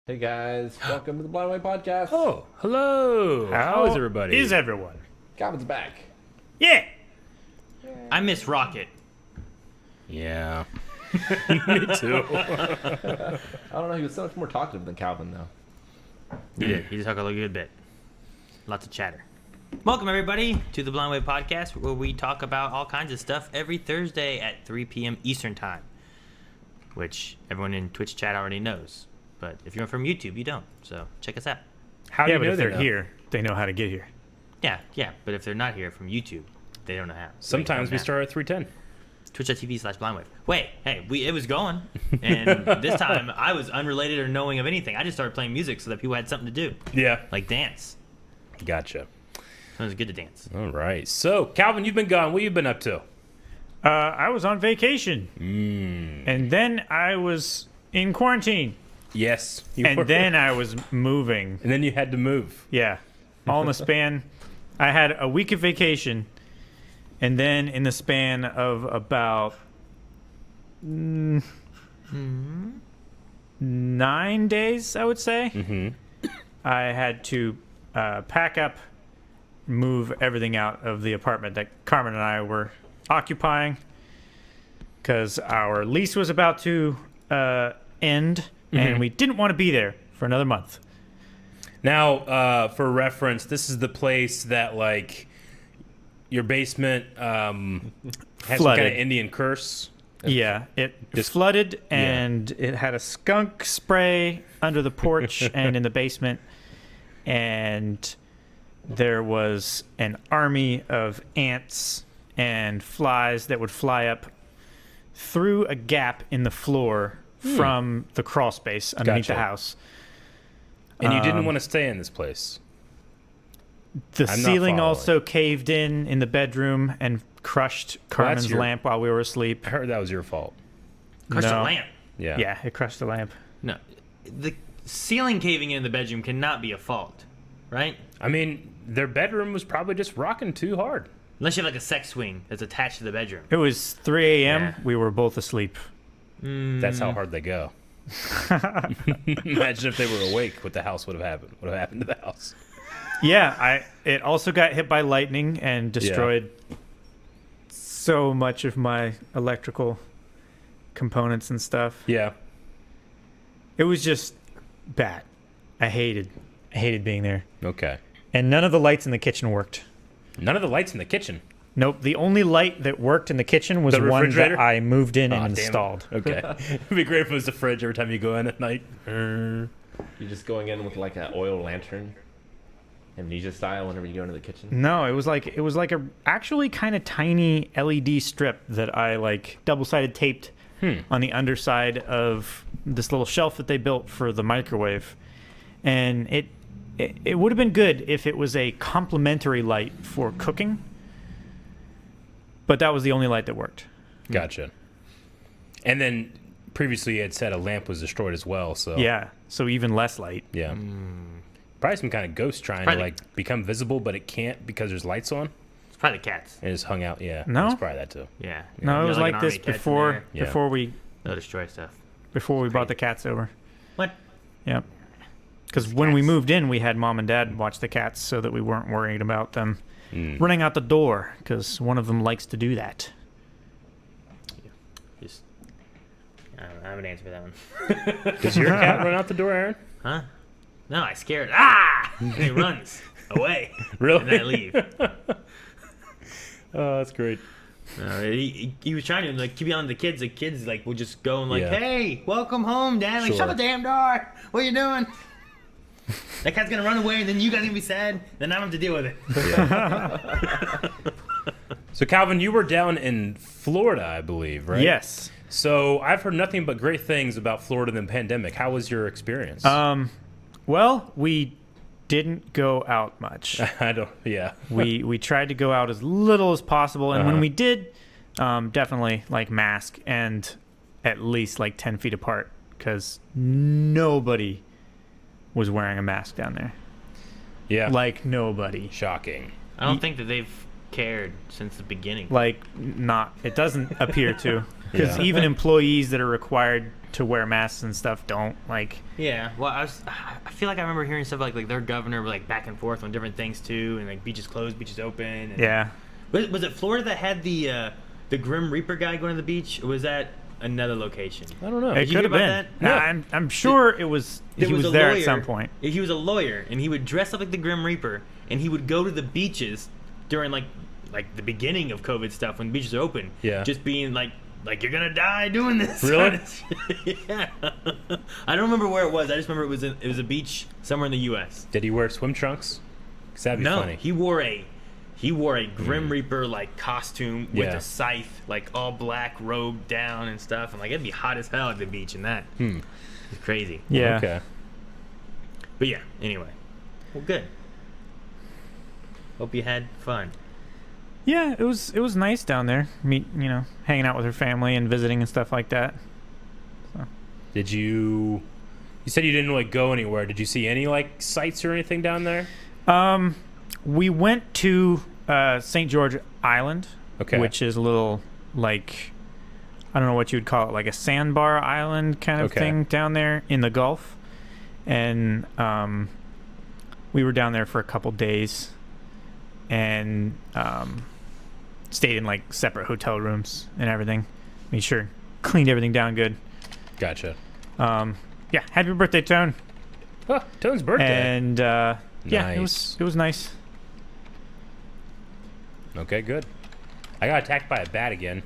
Hey guys, welcome to the Blind Way Podcast. Oh, hello. How is everybody? Is everyone? Calvin's back. Yeah. I miss Rocket. Yeah. Me too. I don't know, he was so much more talkative than Calvin, though. He did. He just talked a good bit. Lots of chatter. Welcome, everybody, to the Blind Way Podcast, where we talk about all kinds of stuff every Thursday at 3 p.m. Eastern Time, which everyone in Twitch chat already knows. But if you're from YouTube, you don't. So check us out. How do you But know if they they're know? here, they know how to get here. Yeah. But if they're not here from YouTube, they don't know how. Sometimes we start at 3:10. Twitch.tv/blindwave. Wait, hey, it was going. And this time, I was unrelated or knowing of anything. I just started playing music so that people had something to do, Yeah. like dance. Gotcha. It was good to dance. All right. So, Calvin, you've been gone. What have you been up to? I was on vacation. And then I was in quarantine. Yes. And then I was moving. And then you had to move. Yeah. All in the span. I had a week of vacation. And then in the span of about 9 days, I would say, I had to pack up, move everything out of the apartment that Carmen and I were occupying because our lease was about to end, and we didn't want to be there for another month. Now, for reference, this is the place that, like, your basement has some kind Flooded. of Indian curse. Yeah, it flooded, and it had a skunk spray under the porch and in the basement, and there was an army of ants and flies that would fly up through a gap in the floor from the crawl space underneath Gotcha. the house. And you didn't want to stay in this place. The I'm not ceiling following. also caved in the bedroom and crushed Carmen's your- lamp while we were asleep. I heard that was your fault. Crushed No. a lamp. Yeah. Yeah, it crushed the lamp. No, the ceiling caving in the bedroom cannot be a fault, right? I mean, their bedroom was probably just rocking too hard. Unless you have like a sex swing that's attached to the bedroom. It was 3 a.m. Yeah. We were both asleep. That's how hard they go. Imagine if they were awake, what the house would have happened. What would have happened to the house? Yeah, it also got hit by lightning and destroyed so much of my electrical components and stuff. Yeah. It was just bad. I hated being there. Okay. And none of the lights in the kitchen worked. None of the lights in the kitchen. Nope, the only light that worked in the kitchen was The one refrigerator? that I moved in Aw, and damn it. installed. Okay. It'd be great if it was the fridge every time you go in at night. You're just going in with like an oil lantern, amnesia style, whenever you go into the kitchen. No, it was like a actually kind of tiny LED strip that I like double-sided taped on the underside of this little shelf that they built for the microwave. And it would have been good if it was a complementary light for cooking. But that was the only light that worked. Gotcha. And then previously you had said a lamp was destroyed as well, so Yeah, so even less light. yeah. Probably some kind of ghost trying Probably- to like become visible, but it can't because there's lights on. It's probably the cats. And it's hung out. Yeah, No? it's probably that too. Yeah. No, it You was got, like an this army of cats in before there. Yeah. They'll destroy stuff. we brought the cats over. What? Yep. Because when we moved in, we had mom and dad watch the cats so that we weren't worried about them running out the door, because one of them likes to do that. Just, I don't know. I have an answer for that one. Does your cat run out the door, Aaron? Huh? No, I scared. Ah! And he runs away. Really? And then I leave. Oh, that's great. He was trying to like keep on the kids. The kids like will just go and like, Yeah. hey, welcome home, Dad. Like, Sure. shut the damn door. What are you doing? That cat's gonna run away, and then you guys gonna be sad. Then I don't have to deal with it. So Calvin, you were down in Florida, I believe, right? Yes. So I've heard nothing but great things about Florida and the pandemic. How was your experience? Well, we didn't go out much. I don't. Yeah. we tried to go out as little as possible, and when we did, definitely like mask and at least like 10 feet apart, because nobody was wearing a mask down there. Yeah. Like nobody. Shocking. I don't think that they've cared since the beginning. Like not. It doesn't appear to. Because even employees that are required to wear masks and stuff don't. Like, Yeah. Well, I feel like I remember hearing stuff like their governor like back and forth on different things too, and like beaches closed, beaches open. And, yeah. Was it Florida that had the Grim Reaper guy going to the beach, or was that another location? I don't know. It Did you could hear have about been. that? No, I'm sure it was. He was a there lawyer, at some point. He was a lawyer, and he would dress up like the Grim Reaper, and he would go to the beaches during like the beginning of COVID stuff when beaches are open. Yeah. Just being like you're gonna die doing this. Really? Yeah. I don't remember where it was. I just remember it was a beach somewhere in the U.S. Did he wear swim trunks? 'Cause that'd be No, funny. he wore a Grim Reaper like costume with Yeah. a scythe, like all black, robe down and stuff, and like it'd be hot as hell at the beach in that. It's crazy. Yeah. Okay. But yeah, anyway. Well, good. Hope you had fun. Yeah, it was nice down there. Hanging out with her family and visiting and stuff like that. Did you? You said you didn't like go anywhere. Did you see any like sights or anything down there? We went to St. George Island, Okay. which is a little like, I don't know what you would call it, like a sandbar island kind of Okay. thing down there in the Gulf. And we were down there for a couple days and stayed in like separate hotel rooms and everything. Made sure cleaned everything down good. Gotcha. Yeah, happy birthday, Tone. Oh, Tone's birthday. And yeah, it Nice. was nice. Okay, good. I got attacked by a bat again.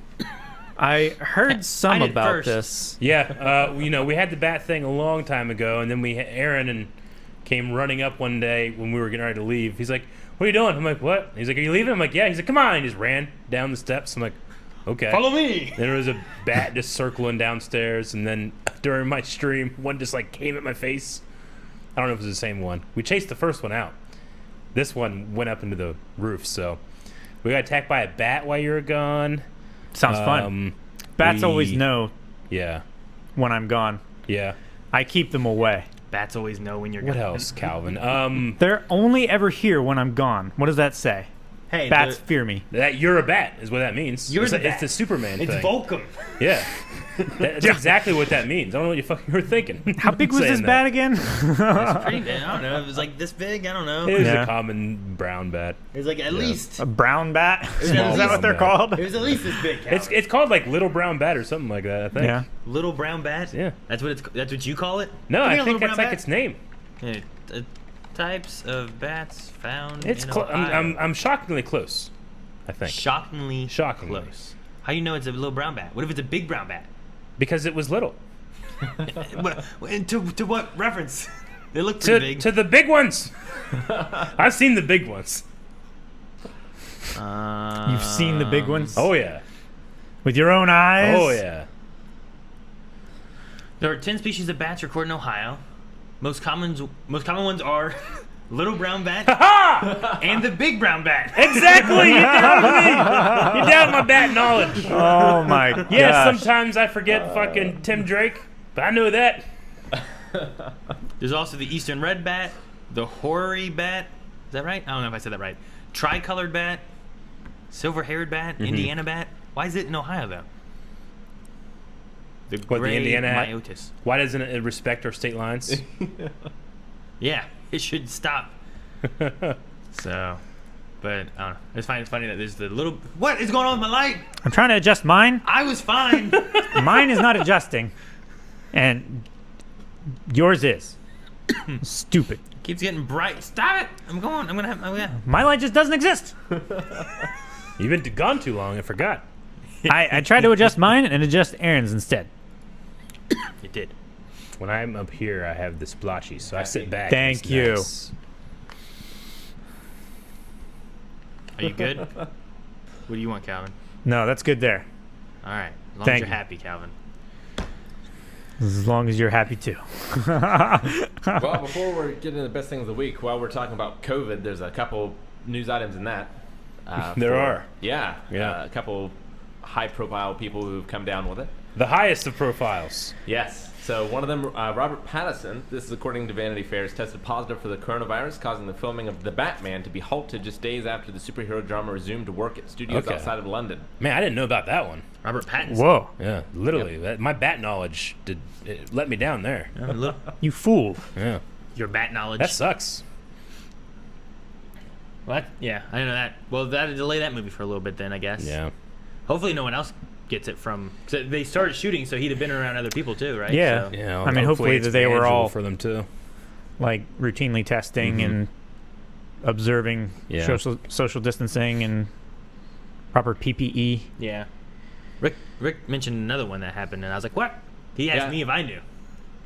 I heard some did about first. this. Yeah, we had the bat thing a long time ago, and then Aaron came running up one day when we were getting ready to leave. He's like, "What are you doing?" I'm like, "What?" He's like, "Are you leaving?" I'm like, "Yeah." He's like, "Come on!" And he just ran down the steps. I'm like, "Okay." Follow me. Then there was a bat just circling downstairs, and then during my stream, one just like came at my face. I don't know if it was the same one. We chased the first one out. This one went up into the roof, so we got attacked by a bat while you were gone. Sounds fun. Bats always know Yeah, when I'm gone. yeah. I keep them away. Bats always know when you're What gone. else, Calvin? They're only ever here when I'm gone. What does that say? Hey, Bats fear me. That you're a bat is what that means. You're it's, the it's bat. the Superman it's thing. Volcom. Yeah, that's exactly what that means. I don't know what you fucking were thinking. How big was this saying bat that. again? It's pretty big. I don't know. It was like this big. I don't know. It was Yeah. a common brown bat. It was like at least. A brown bat? Is Small that what they're brown called? It was at least this big. Calvin. It's called like little brown bat or something like that. I think. Yeah. Little brown bat. Yeah. That's what you call it. No, Give me I a think little that's brown like bat. its name. Yeah, types of bats found It's in I'm Ohio. shockingly close. I think Shockingly close. How do you know it's a little brown bat? What if it's a big brown bat? because it was little. And to what reference? They look pretty big. To the big ones. I've seen the big ones. You've seen the big ones? Oh yeah. With your own eyes? Oh yeah. There are 10 species of bats recorded in Ohio. Most common ones are little brown bat and the big brown bat. Exactly. You're down with me. You're down with my bat knowledge. Oh my god. Yeah, sometimes I forget fucking Tim Drake, but I know that. There's also the eastern red bat, the hoary bat. Is that right? I don't know if I said that right. Tricolored bat, silver-haired bat, Indiana bat. Why is it in Ohio though? The What, the gray Indiana hat? myotis. Why doesn't it respect our state lines? Yeah, it should stop. So, but I don't know. I just find it funny that there's the little. What is going on with my light? I'm trying to adjust mine. I was fine. Mine is not adjusting. And yours is. Stupid. Keeps getting bright. Stop it! I'm gonna. My light just doesn't exist. You've been gone too long. I forgot. I tried to adjust mine and adjust Aaron's instead. It did. When I'm up here, I have the splotchy, so I sit back. Thank It's you. nice. Are you good? What do you want, Calvin? No, that's good there. All right. As long Thank as you're you. happy, Calvin. As long as you're happy too. Well, before we get into the best things of the week, while we're talking about COVID, there's a couple news items in that. There are. Yeah. Yeah. A couple high-profile people who've come down with it. The highest of profiles. Yes. So one of them, Robert Pattinson, this is according to Vanity Fair, has tested positive for the coronavirus, causing the filming of The Batman to be halted just days after the superhero drama resumed to work at studios outside of London. Man, I didn't know about that one. Robert Pattinson. Whoa. Yeah, literally. My bat knowledge it let me down there. You fool. Yeah. Your bat knowledge. That sucks. What? Yeah, I didn't know that. Well, that'll delay that movie for a little bit then, I guess. Yeah. Hopefully no one else gets it from... Cause they started shooting, so he'd have been around other people too, right? Yeah. So, Yeah. I mean, hopefully it's they were manageable all for them too. like routinely testing and observing social distancing and proper PPE. Yeah. Rick mentioned another one that happened, and I was like, what? He asked me if I knew.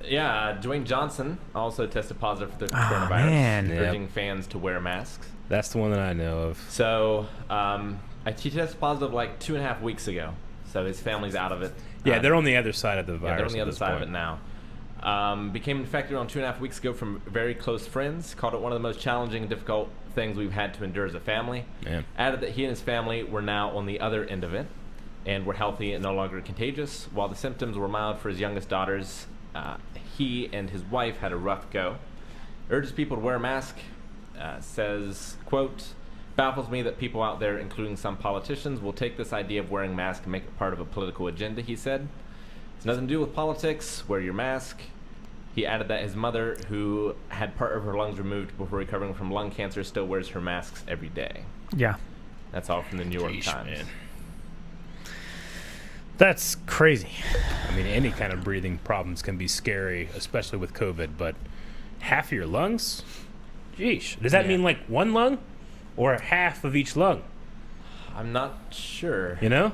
Yeah, Dwayne Johnson also tested positive for the coronavirus, man. urging fans to wear masks. That's the one that I know of. So, he tested positive like 2.5 weeks ago. So his family's out of it. Yeah, they're on the other side of the virus. Yeah, they're on the at other this side of point. it now. Became infected around 2.5 weeks ago from very close friends. Called it one of the most challenging and difficult things we've had to endure as a family. Yeah. Added that he and his family were now on the other end of it and were healthy and no longer contagious. While the symptoms were mild for his youngest daughters, he and his wife had a rough go. Urges people to wear a mask. Says, quote, baffles me that people out there, including some politicians, will take this idea of wearing masks and make it part of a political agenda, he said. It's nothing to do with politics. Wear your mask. He added that his mother, who had part of her lungs removed before recovering from lung cancer, still wears her masks every day. Yeah. That's all from the New York Times. Man. That's crazy. I mean, any kind of breathing problems can be scary, especially with COVID, but half of your lungs? Jeez. Does that mean like one lung or half of each lung? I'm not sure. You know?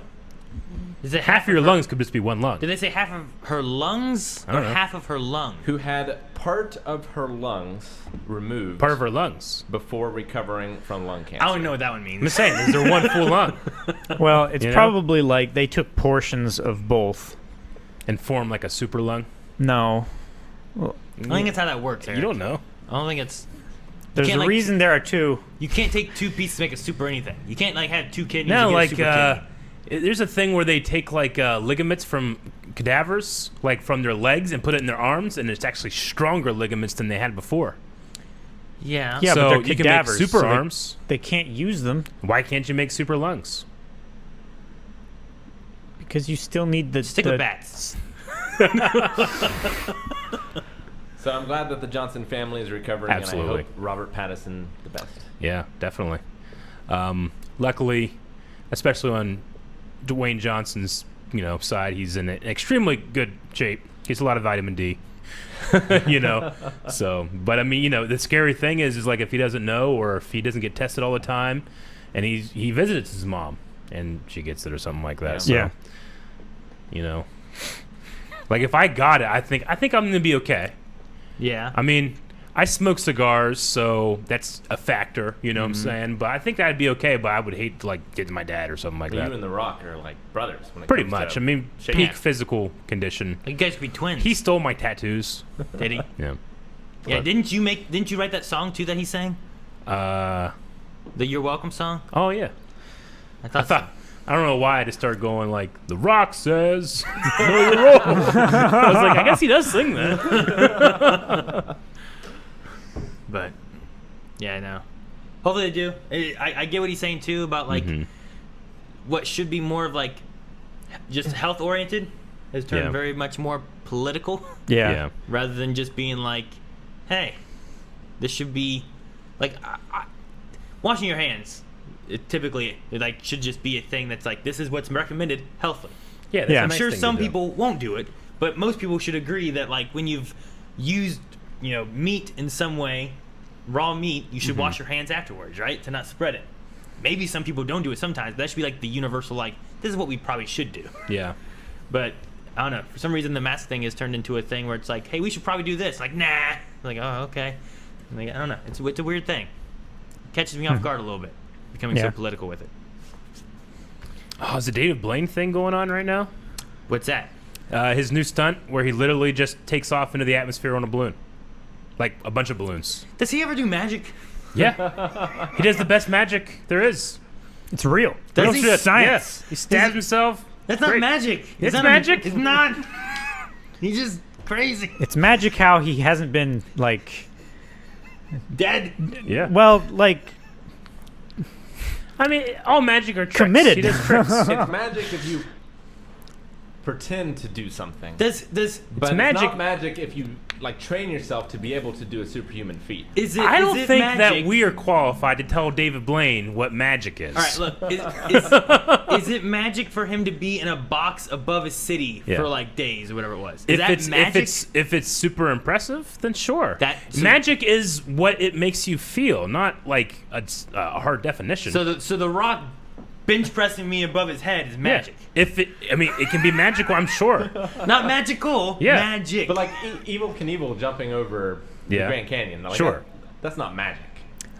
Is it Half of your lungs could just be one lung. Did they say half of her lungs I or don't know. half of her lung? Who had part of her lungs removed Part of her lungs. before recovering from lung cancer. I don't know what that one I'm means. just saying, is there one full lung? Well, it's You know? probably like they took portions of both. And form like a super lung? No. I think that's how that works, Eric. You don't know. I don't think it's... There's can't, a like, reason there are two. You can't take two pieces to make a soup or anything. You can't like have two kidneys No, to get like, a super kidney. there's a thing where they take like ligaments from cadavers, like from their legs, and put it in their arms, and it's actually stronger ligaments than they had before. Yeah. Yeah, so but they're you can make cadavers, super so they- arms. They can't use them Why can't you make super lungs? because you still need the Stick the, with bats. So I'm glad that the Johnson family is recovering, Absolutely. and I hope Robert Pattinson the best. Yeah, definitely. Luckily, especially on Dwayne Johnson's side, he's in extremely good shape. He gets a lot of vitamin D. So, but I mean, the scary thing is like if he doesn't know or if he doesn't get tested all the time, and he visits his mom and she gets it or something like that. Yeah. So, like if I got it, I think I'm gonna be okay. Yeah. I mean, I smoke cigars, so that's a factor, you know what I'm saying? But I think I'd be okay, but I would hate to, like, get to my dad or something like You that. and The Rock are like brothers. When it Pretty comes much. to I mean, shaking. peak physical condition. You guys could be twins. He stole my tattoos. Did he? Yeah. Yeah. But- Didn't you write that song too that he sang? The You're Welcome song? Oh, yeah. I thought. I don't know why I just started going, like, The Rock says, know your role. I was like, I guess he does sing that. But yeah, I know. Hopefully they do. I get what he's saying too about like what should be more of like just health oriented has turned Yeah. very much more political yeah. rather than just being like, hey, this should be like washing your hands. It typically like should just be a thing that's like this is what's recommended healthily. Yeah, that's Yeah. a I'm nice sure thing to some do. people won't do it, but most people should agree that like when you've used meat in some way, raw meat, you should wash your hands afterwards, right, to not spread it. Maybe some people don't do it sometimes, but that should be like the universal like this is what we probably should do. Yeah. But I don't know, for some reason the mask thing has turned into a thing where it's like, hey, we should probably do this. Like, nah. Like, oh, okay. Like, I don't know, it's a weird thing. It catches me off guard a little bit, becoming so Yeah. political with it. Oh, is the David Blaine thing going on right now? What's that? His new stunt where he literally just takes off into the atmosphere on a balloon. Like a bunch of balloons. Does he ever do magic? Yeah. He does the best magic there is. It's real. Does Real he? shit. Science. Yeah. He stabs himself, That's not Great. magic. It's not magic? It's not. He's just crazy. It's magic how he hasn't been like. Dead. Yeah. Well, like I mean, all magic are tricks. Committed. He does tricks. It's magic if you pretend to do something. Does But it's magic- not magic if you like train yourself to be able to do a superhuman feat. is it? I don't is it think magic? that we are qualified to tell David Blaine what magic is. All right, look. Is it magic for him to be in a box above a city Yeah. for like days or whatever it was? Is If that it's magic? if it's super impressive, then sure. So- magic is what it makes you feel, not like a hard definition. so the Rock bench pressing me above his head is Yeah. magic. It can be magical, I'm sure. Not magical. Yeah. Magic. But like Evil Knievel jumping over the Yeah. Grand Canyon, like, Sure. that's not magic.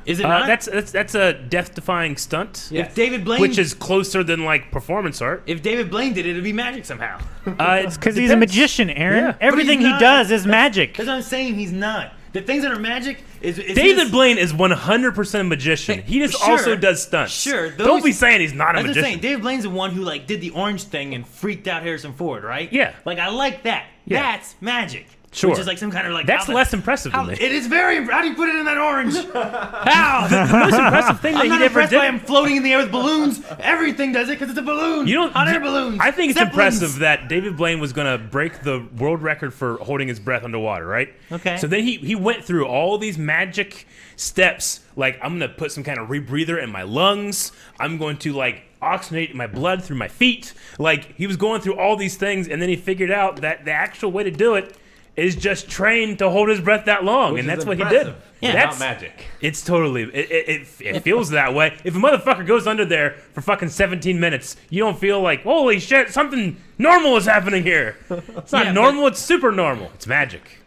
is it not? That's a death-defying stunt, Yeah. If David Blaine, which is closer than like performance art. if David Blaine did it, it'd be magic somehow. It's because he's a magician, Aaron. Yeah. Everything But he he's does not. is magic. That's what I'm saying. He's not. The things that are magic is David his, Blaine is 100% a magician. He just Sure. also does stunts. Sure, Don't those- be saying he's not a I'm just magician. saying, David Blaine's the one who like did the orange thing and freaked out Harrison Ford, right? Yeah. Like I like that. Yeah. That's magic. Sure. Which is like some kind of like. That's how the- less impressive how- to me. It is very. How do you put it in that orange? How? The most impressive thing that I'm he not ever impressed did. by him floating in the air with balloons. Everything does it because it's a balloon. You don't. hot air balloons. I think it's Zeppelins. impressive that David Blaine was going to break the world record for holding his breath underwater, right? Okay. So then he went through all these magic steps. Like, I'm going to put some kind of rebreather in my lungs. I'm going to like oxygenate my blood through my feet. Like, he was going through all these things, and then he figured out that the actual way to do it is just train to hold his breath that long, Which and is that's what he did. impressive, Yeah. not That's magic. It's totally. It feels that way. If a motherfucker goes under there for fucking 17 minutes, you don't feel like, holy shit, something normal is happening here. It's not Yeah, normal. It's super normal. It's magic.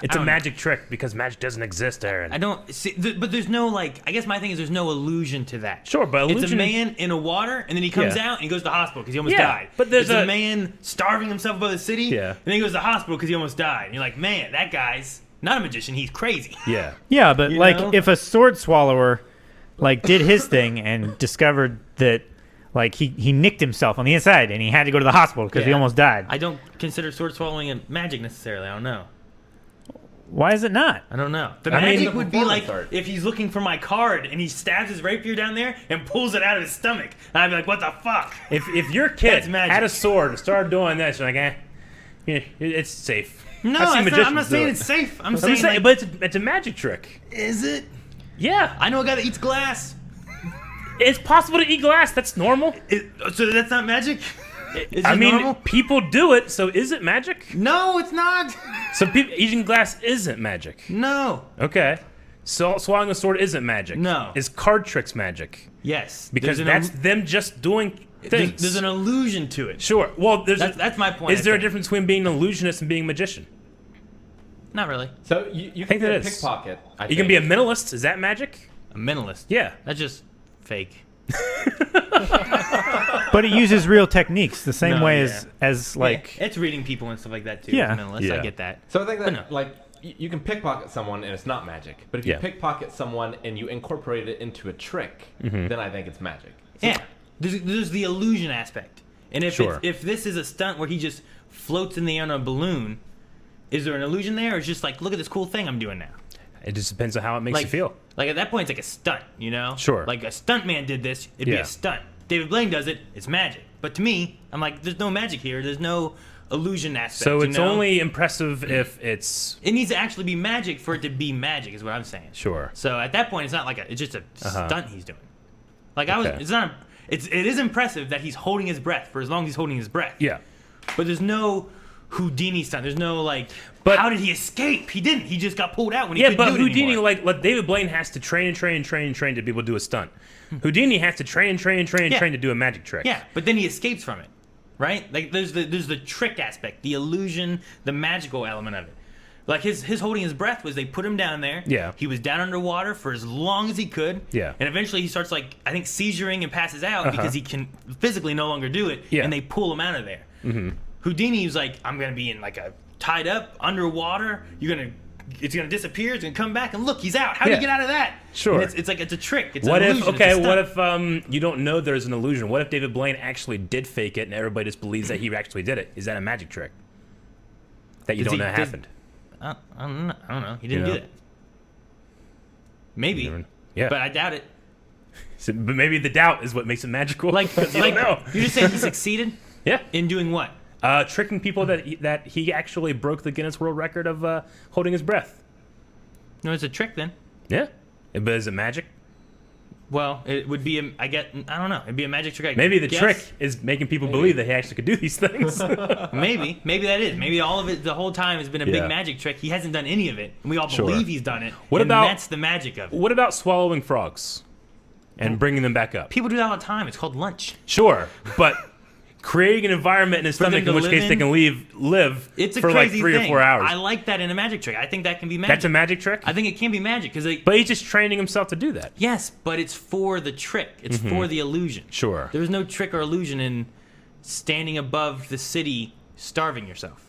It's a don't know. magic trick because magic doesn't exist, Aaron. I don't see, but there's no like. I guess my thing is there's no illusion to that. Sure, but It's a illusion- man in a water, and then he comes Yeah. out and he goes to the hospital because he almost Yeah, died. but there's it's a a- man starving himself above the city, Yeah. and then he goes to the hospital because he almost died. And you're like, man, that guy's not a magician. He's crazy. Yeah. Yeah, but You like know? if a sword swallower like did his thing and discovered that like he nicked himself on the inside and he had to go to the hospital because he Yeah. almost died. I don't consider sword swallowing a magic necessarily. I don't know. Why is it not? I don't know. The I mean, magic the would be like performance art. if he's looking for my card and he stabs his rapier down there and pulls it out of his stomach. And I'd be like, what the fuck? If your kid That's magic. had a sword and started doing this, you're like, yeah, it's safe. No, I've seen I'm magicians not do saying it. it's safe. I'm I'm saying, saying, like, but it's a magic trick. is it? Yeah, I know a guy that eats glass. it's possible to eat glass. That's normal. So that's not magic? Is I it mean, normal? people do it, so is it magic? No, it's not. So eating glass isn't magic. No. Okay. So swallowing a sword isn't magic. No. Is card tricks magic? Yes. Because that's them just doing things. There's an illusion to it. Sure. Well, That's my point. Is I there a think. difference between being an illusionist and being a magician? Not really. So you think can be that a is. pickpocket. I You can be a think. mentalist. Is that magic? A mentalist. Yeah. That's just fake. But it uses real techniques the same No, way yeah. as like Yeah, it's reading people and stuff like that too. Yeah. As a mentalist. Yeah. I get that. So I think that no. like you can pickpocket someone and it's not magic, but if you Yeah. pickpocket someone and you incorporate it into a trick, Mm-hmm. then I think it's magic. Yeah. There's the illusion aspect. And if Sure. if this is a stunt where he just floats in the air on a balloon, is there an illusion there, or is it just like, look at this cool thing I'm doing now? It just depends on how it makes Like you feel. Like at that point, it's like a stunt, you know? Sure. Like a stunt man did this, it'd be Yeah. a stunt. David Blaine does it, it's magic. But to me, I'm like, there's no magic here. There's no illusion aspect. So you it's know? only impressive if it's It needs to actually be magic for it to be magic, is what I'm saying. sure. So at that point, it's not like it's just a Uh-huh. stunt he's doing. Like Okay. it is impressive that he's holding his breath for as long as he's holding his breath. Yeah. But there's no Houdini stunt. There's no like, But- how did he escape? He didn't. He just got pulled out when he Yeah, couldn't but do it Houdini, anymore. like David Blaine has to train and train and train and train to be able to do a stunt. Houdini has to train and train and train and Yeah. train to do a magic trick. Yeah, but then he escapes from it, right? Like there's the trick aspect, the illusion, the magical element of it. Like his holding his breath was they put him down there. Yeah. He was down underwater for as long as he could. Yeah. And eventually he starts like I think seizuring and passes out because he can physically no longer do it. Yeah. And they pull him out of there. Mm-hmm. Houdini was like, I'm gonna be in like a tied up underwater. You're gonna it's gonna disappear. It's gonna come back, and look, he's out. How do you get out of that? Sure. And it's like it's a trick. It's What an if? illusion. Okay. It's a What stunt. if you don't know there's an illusion? What if David Blaine actually did fake it, and everybody just believes that he actually did it? Is that a magic trick that you Does don't he- know did- happened? I don't know. He didn't You do know? that. Maybe, Yeah. but I doubt it. But maybe the doubt is what makes it magical. Like, 'cause you don't know. you're just saying he succeeded Yeah. in doing what? Tricking people that he actually broke the Guinness World Record of holding his breath. No, it's a trick then. Yeah. But is it magic? Well, it would be. I don't know. It'd be a magic trick. Maybe the guess. trick is making people believe that he actually could do these things. Maybe that is. Maybe all of it the whole time has been a Yeah. big magic trick. He hasn't done any of it, and we all Sure. believe he's done it. What and about- that's the magic of it? What about swallowing frogs and bringing them back up? People do that all the time. It's called lunch. Sure, but creating an environment in his For them stomach to in which live case they in? can live It's a for like crazy 3 thing. or 4 hours. I like that in a magic trick. I think that can be magic. That's a magic trick? I think it can be magic because But he's just training himself to do that. yes, but it's for the trick. It's for the illusion. Sure. There's no trick or illusion in standing above the city starving yourself.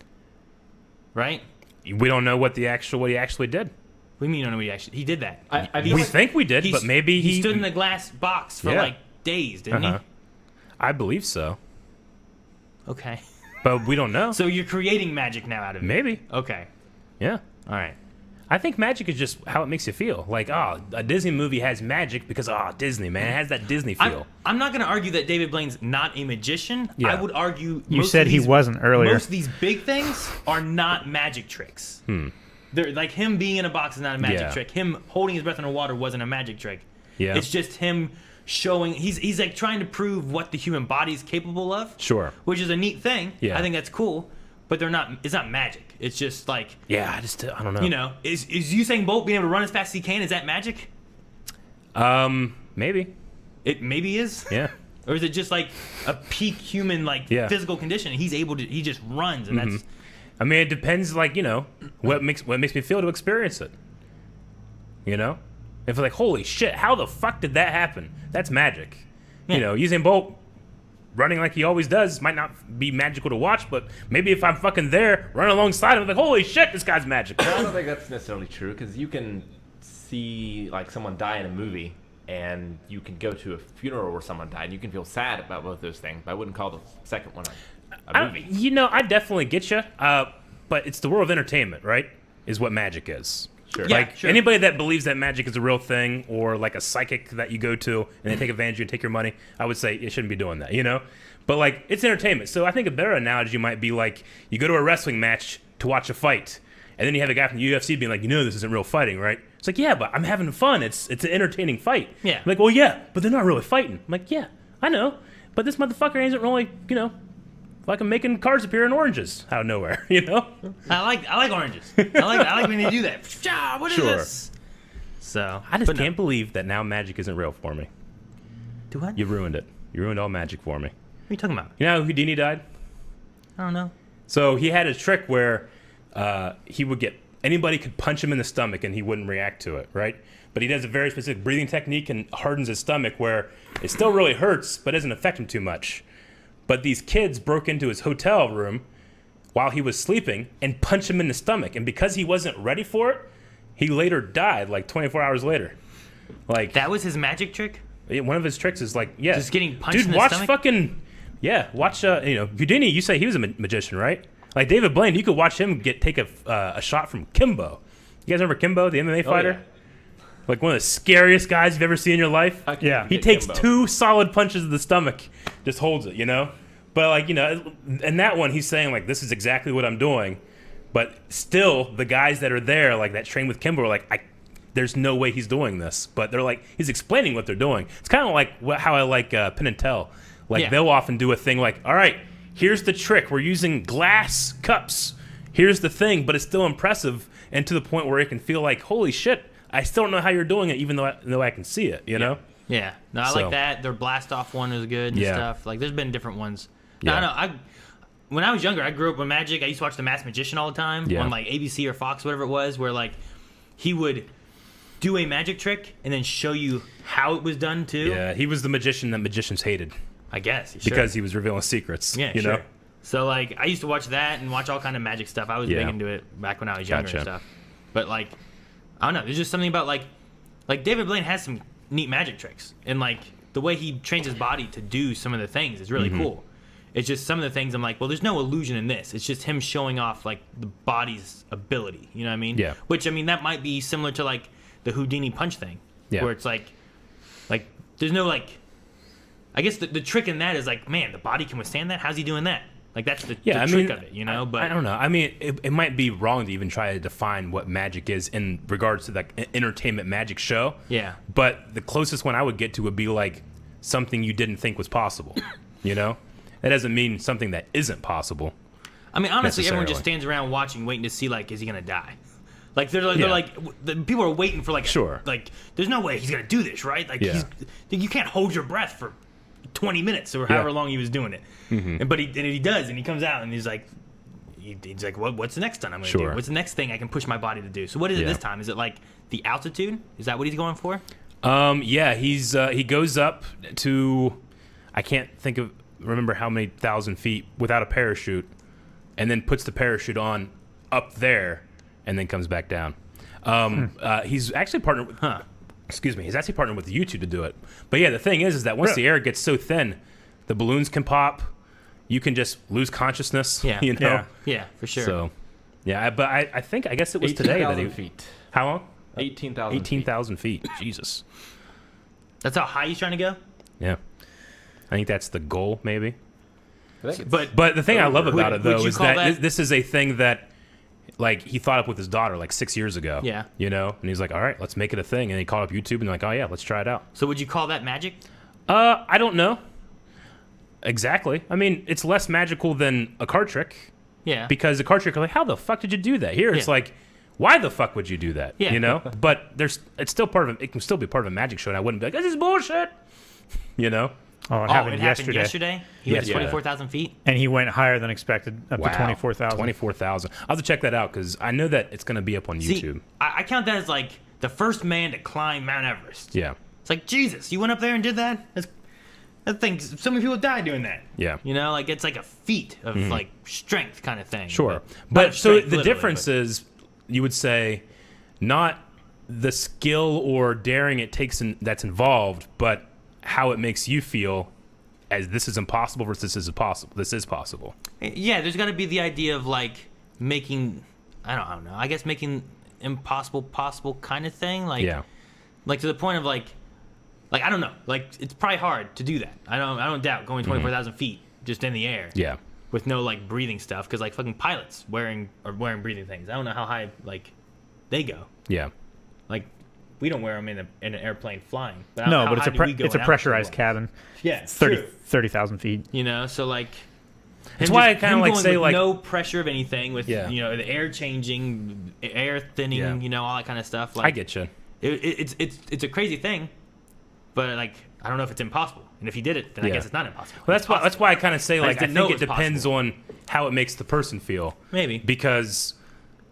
Right? We don't know what he actually did. What do you mean you don't know what he did that? I We think we did, but maybe he stood in a glass box for Yeah. like days, didn't Uh-huh. I believe so, he? Okay. but we don't know. So you're creating magic now out of it. Maybe. Okay. Yeah. All right. I think magic is just how it makes you feel. Like, oh, a Disney movie has magic because, oh, Disney, man. It has that Disney feel. I'm not going to argue that David Blaine's not a magician. Yeah. I would argue You most said of he these- wasn't earlier. Most of these big things are not magic tricks. They're like him being in a box is not a magic Yeah. trick. Him holding his breath underwater wasn't a magic trick. Yeah. It's just him showing he's like trying to prove what the human body is capable of. Sure. Which is a neat thing. Yeah. I think that's cool. But it's not magic. It's just like Yeah, I don't know. you know, is Usain Bolt being able to run as fast as he can, is that magic? Maybe. It maybe is. Yeah. Or is it just like a peak human like Yeah. physical condition? And he just runs and that's I mean, it depends, like, you know, what makes me feel to experience it. You know? If it's like, holy shit, how the fuck did that happen? That's magic. Yeah. You know, Usain Bolt running like he always does might not be magical to watch, but maybe if I'm fucking there, running alongside him, like, holy shit, this guy's magical. I don't think that's necessarily true because you can see like someone die in a movie and you can go to a funeral where someone died and you can feel sad about both those things. But I wouldn't call the second one a movie. You know, I definitely get you, but it's the world of entertainment, right? Is what magic is. Sure. Yeah, Like sure. anybody that believes that magic is a real thing, or like a psychic that you go to and they take advantage of you and take your money, I would say you shouldn't be doing that, you know? But like, it's entertainment. So I think a better analogy might be like you go to a wrestling match to watch a fight, and then you have a guy from the UFC being like, you know, this isn't real fighting, right? It's like, yeah, but I'm having fun. It's an entertaining fight. Yeah. I'm like, well, yeah, but they're not really fighting. I'm like, yeah, I know, but this motherfucker isn't really, you know, like I'm making cars appear in oranges out of nowhere, you know? I like oranges. I like when they do that. Pshaw, what is Sure. this? So I just but no. can't believe that now magic isn't real for me. Do what? You ruined it. You ruined all magic for me. What are you talking about? You know how Houdini died? I don't know. So he had a trick where he would get anybody could punch him in the stomach and he wouldn't react to it, right? But he does a very specific breathing technique and hardens his stomach where it still really hurts but doesn't affect him too much. But these kids broke into his hotel room while he was sleeping and punched him in the stomach. And because he wasn't ready for it, he later died like 24 hours later. Like That was his magic trick? one of his tricks is like, yeah, Just getting punched dude, in the watch stomach? fucking, yeah, watch, you know, Houdini, you say he was a magician, right? Like David Blaine, you could watch him take a shot from Kimbo. You guys remember Kimbo, the MMA fighter? yeah. Like one of the scariest guys you've ever seen in your life? Yeah. He Get takes Kimbo. 2 solid punches to the stomach, just holds it, you know? But like, you know, in that one, he's saying like, this is exactly what I'm doing. But still, the guys that are there, like that train with Kimbo, are like, there's no way he's doing this. But they're like, he's explaining what they're doing. It's kind of like how I like Penn and Tell. Like Yeah. they'll often do a thing like, all right, here's the trick. We're using glass cups. Here's the thing, but it's still impressive and to the point where it can feel like, holy shit, I still don't know how you're doing it, even though I can see it, you know? Yeah. No, I So- like that. Their blast off one was good and Yeah. stuff. Like there's been different ones. No, Yeah. I know. When I was younger, I grew up with magic. I used to watch The Masked Magician all the time Yeah. on like ABC or Fox, whatever it was, where like he would do a magic trick and then show you how it was done too. Yeah, he was the magician that magicians hated I guess because he was revealing secrets, yeah, you sure. know? So like I used to watch that and watch all kind of magic stuff. I was Yeah. big into it back when I was younger Gotcha. and stuff. But like, I don't know. There's just something about like David Blaine has some neat magic tricks, and like the way he trains his body to do some of the things is really cool. It's just some of the things I'm like, well, there's no illusion in this. It's just him showing off like the body's ability. You know what I mean? Yeah. Which I mean that might be similar to like the Houdini punch thing, where it's like there's no like. I guess the trick in that is like, man, the body can withstand that. How's he doing that? Like that's the trick of it, you know. But I don't know. I mean, it might be wrong to even try to define what magic is in regards to like an entertainment magic show. Yeah. But the closest one I would get to would be like something you didn't think was possible. You know, that doesn't mean something that isn't possible. I mean, honestly, everyone just necessarily. stands around watching, waiting to see like, is he gonna die? Like they're like the people are waiting for like Sure. like there's no way he's gonna do this, right? Like you can't hold your breath for 20 minutes or however long he was doing it. But he does, and he comes out and he's like what's the next time I'm gonna do? What's the next thing I can push my body to do? So what is it this time? Is it like the altitude? Is that what he's going for? He goes up to, I can't remember how many thousand feet without a parachute, and then puts the parachute on up there and then comes back down. He's actually partnered with he's actually partnered with YouTube to do it. But yeah, the thing is that once the air gets so thin, the balloons can pop. You can just lose consciousness. Yeah. You know? Yeah, for sure. So, yeah, but I guess it was today that he... feet. How long? 18,000 18,000 feet. Jesus. That's how high he's trying to go? Yeah. I think that's the goal, maybe. But the thing I love about it, though, is that this is a thing that, like, he thought up with his daughter, like, 6 years ago. Yeah. You know? And he's like, all right, let's make it a thing. And he called up YouTube and like, oh, yeah, let's try it out. So would you call that magic? I don't know. Exactly. I mean, it's less magical than a card trick. Yeah. Because a card trick, like, how the fuck did you do that? Here, it's like, why the fuck would you do that? Yeah. You know? But it's still it can still be part of a magic show, and I wouldn't be like, this is bullshit. You know? Oh, it happened yesterday. He went to 24,000 feet? And he went higher than expected, up to 24,000. 24,000. I'll have to check that out, because I know that it's going to be up on YouTube. I count that as, like, the first man to climb Mount Everest. Yeah. It's like, Jesus, you went up there and did that? That thing, so many people died doing that. Yeah. You know, like, it's like a feat of, like, strength kind of thing. Sure. But so the difference is, you would say, not the skill or daring it takes that's involved, but how it makes you feel as this is impossible versus this is possible. This is possible. Yeah, there's got to be the idea of, like, making, I don't know, I guess making impossible possible kind of thing. Like, like to the point of, like, I don't know. Like, it's probably hard to do that. I don't doubt going 24,000 feet just in the air. Yeah. With no, like, breathing stuff. Because, like, fucking pilots wearing breathing things. I don't know how high, like, they go. Yeah. Like, we don't wear them in an airplane flying. But No, but it's a pressurized cabin. Yeah, it's 30,000 feet. You know, so, like... That's why I kind of like say, like... no pressure of anything with, you know, the air changing, air thinning, you know, all that kind of stuff. Like, I get you. It's a crazy thing. But, like, I don't know if it's impossible. And if he did it, then I guess it's not impossible. Well, that's why I kind of say, like, I think it depends on how it makes the person feel. Maybe. Because,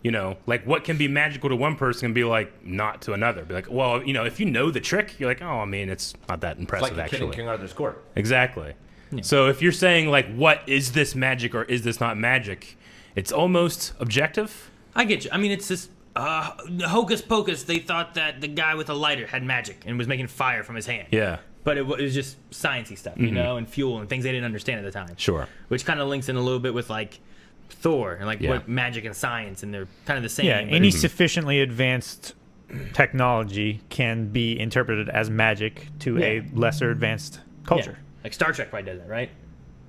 you know, like, what can be magical to one person can be, like, not to another. Be like, well, you know, if you know the trick, you're like, oh, I mean, it's not that impressive, it's like actually. King Arthur's court. Exactly. Yeah. So if you're saying, like, what is this magic or is this not magic, it's almost objective. I get you. I mean, it's this... hocus pocus, they thought that the guy with a lighter had magic and was making fire from his hand. Yeah. But it was just sciencey stuff, you know, and fuel and things they didn't understand at the time. Sure. Which kind of links in a little bit with, like, Thor and, like, what magic and science, and they're kind of the same. Yeah, any sufficiently advanced technology can be interpreted as magic to a lesser advanced culture. Yeah. Like, Star Trek probably does that, right?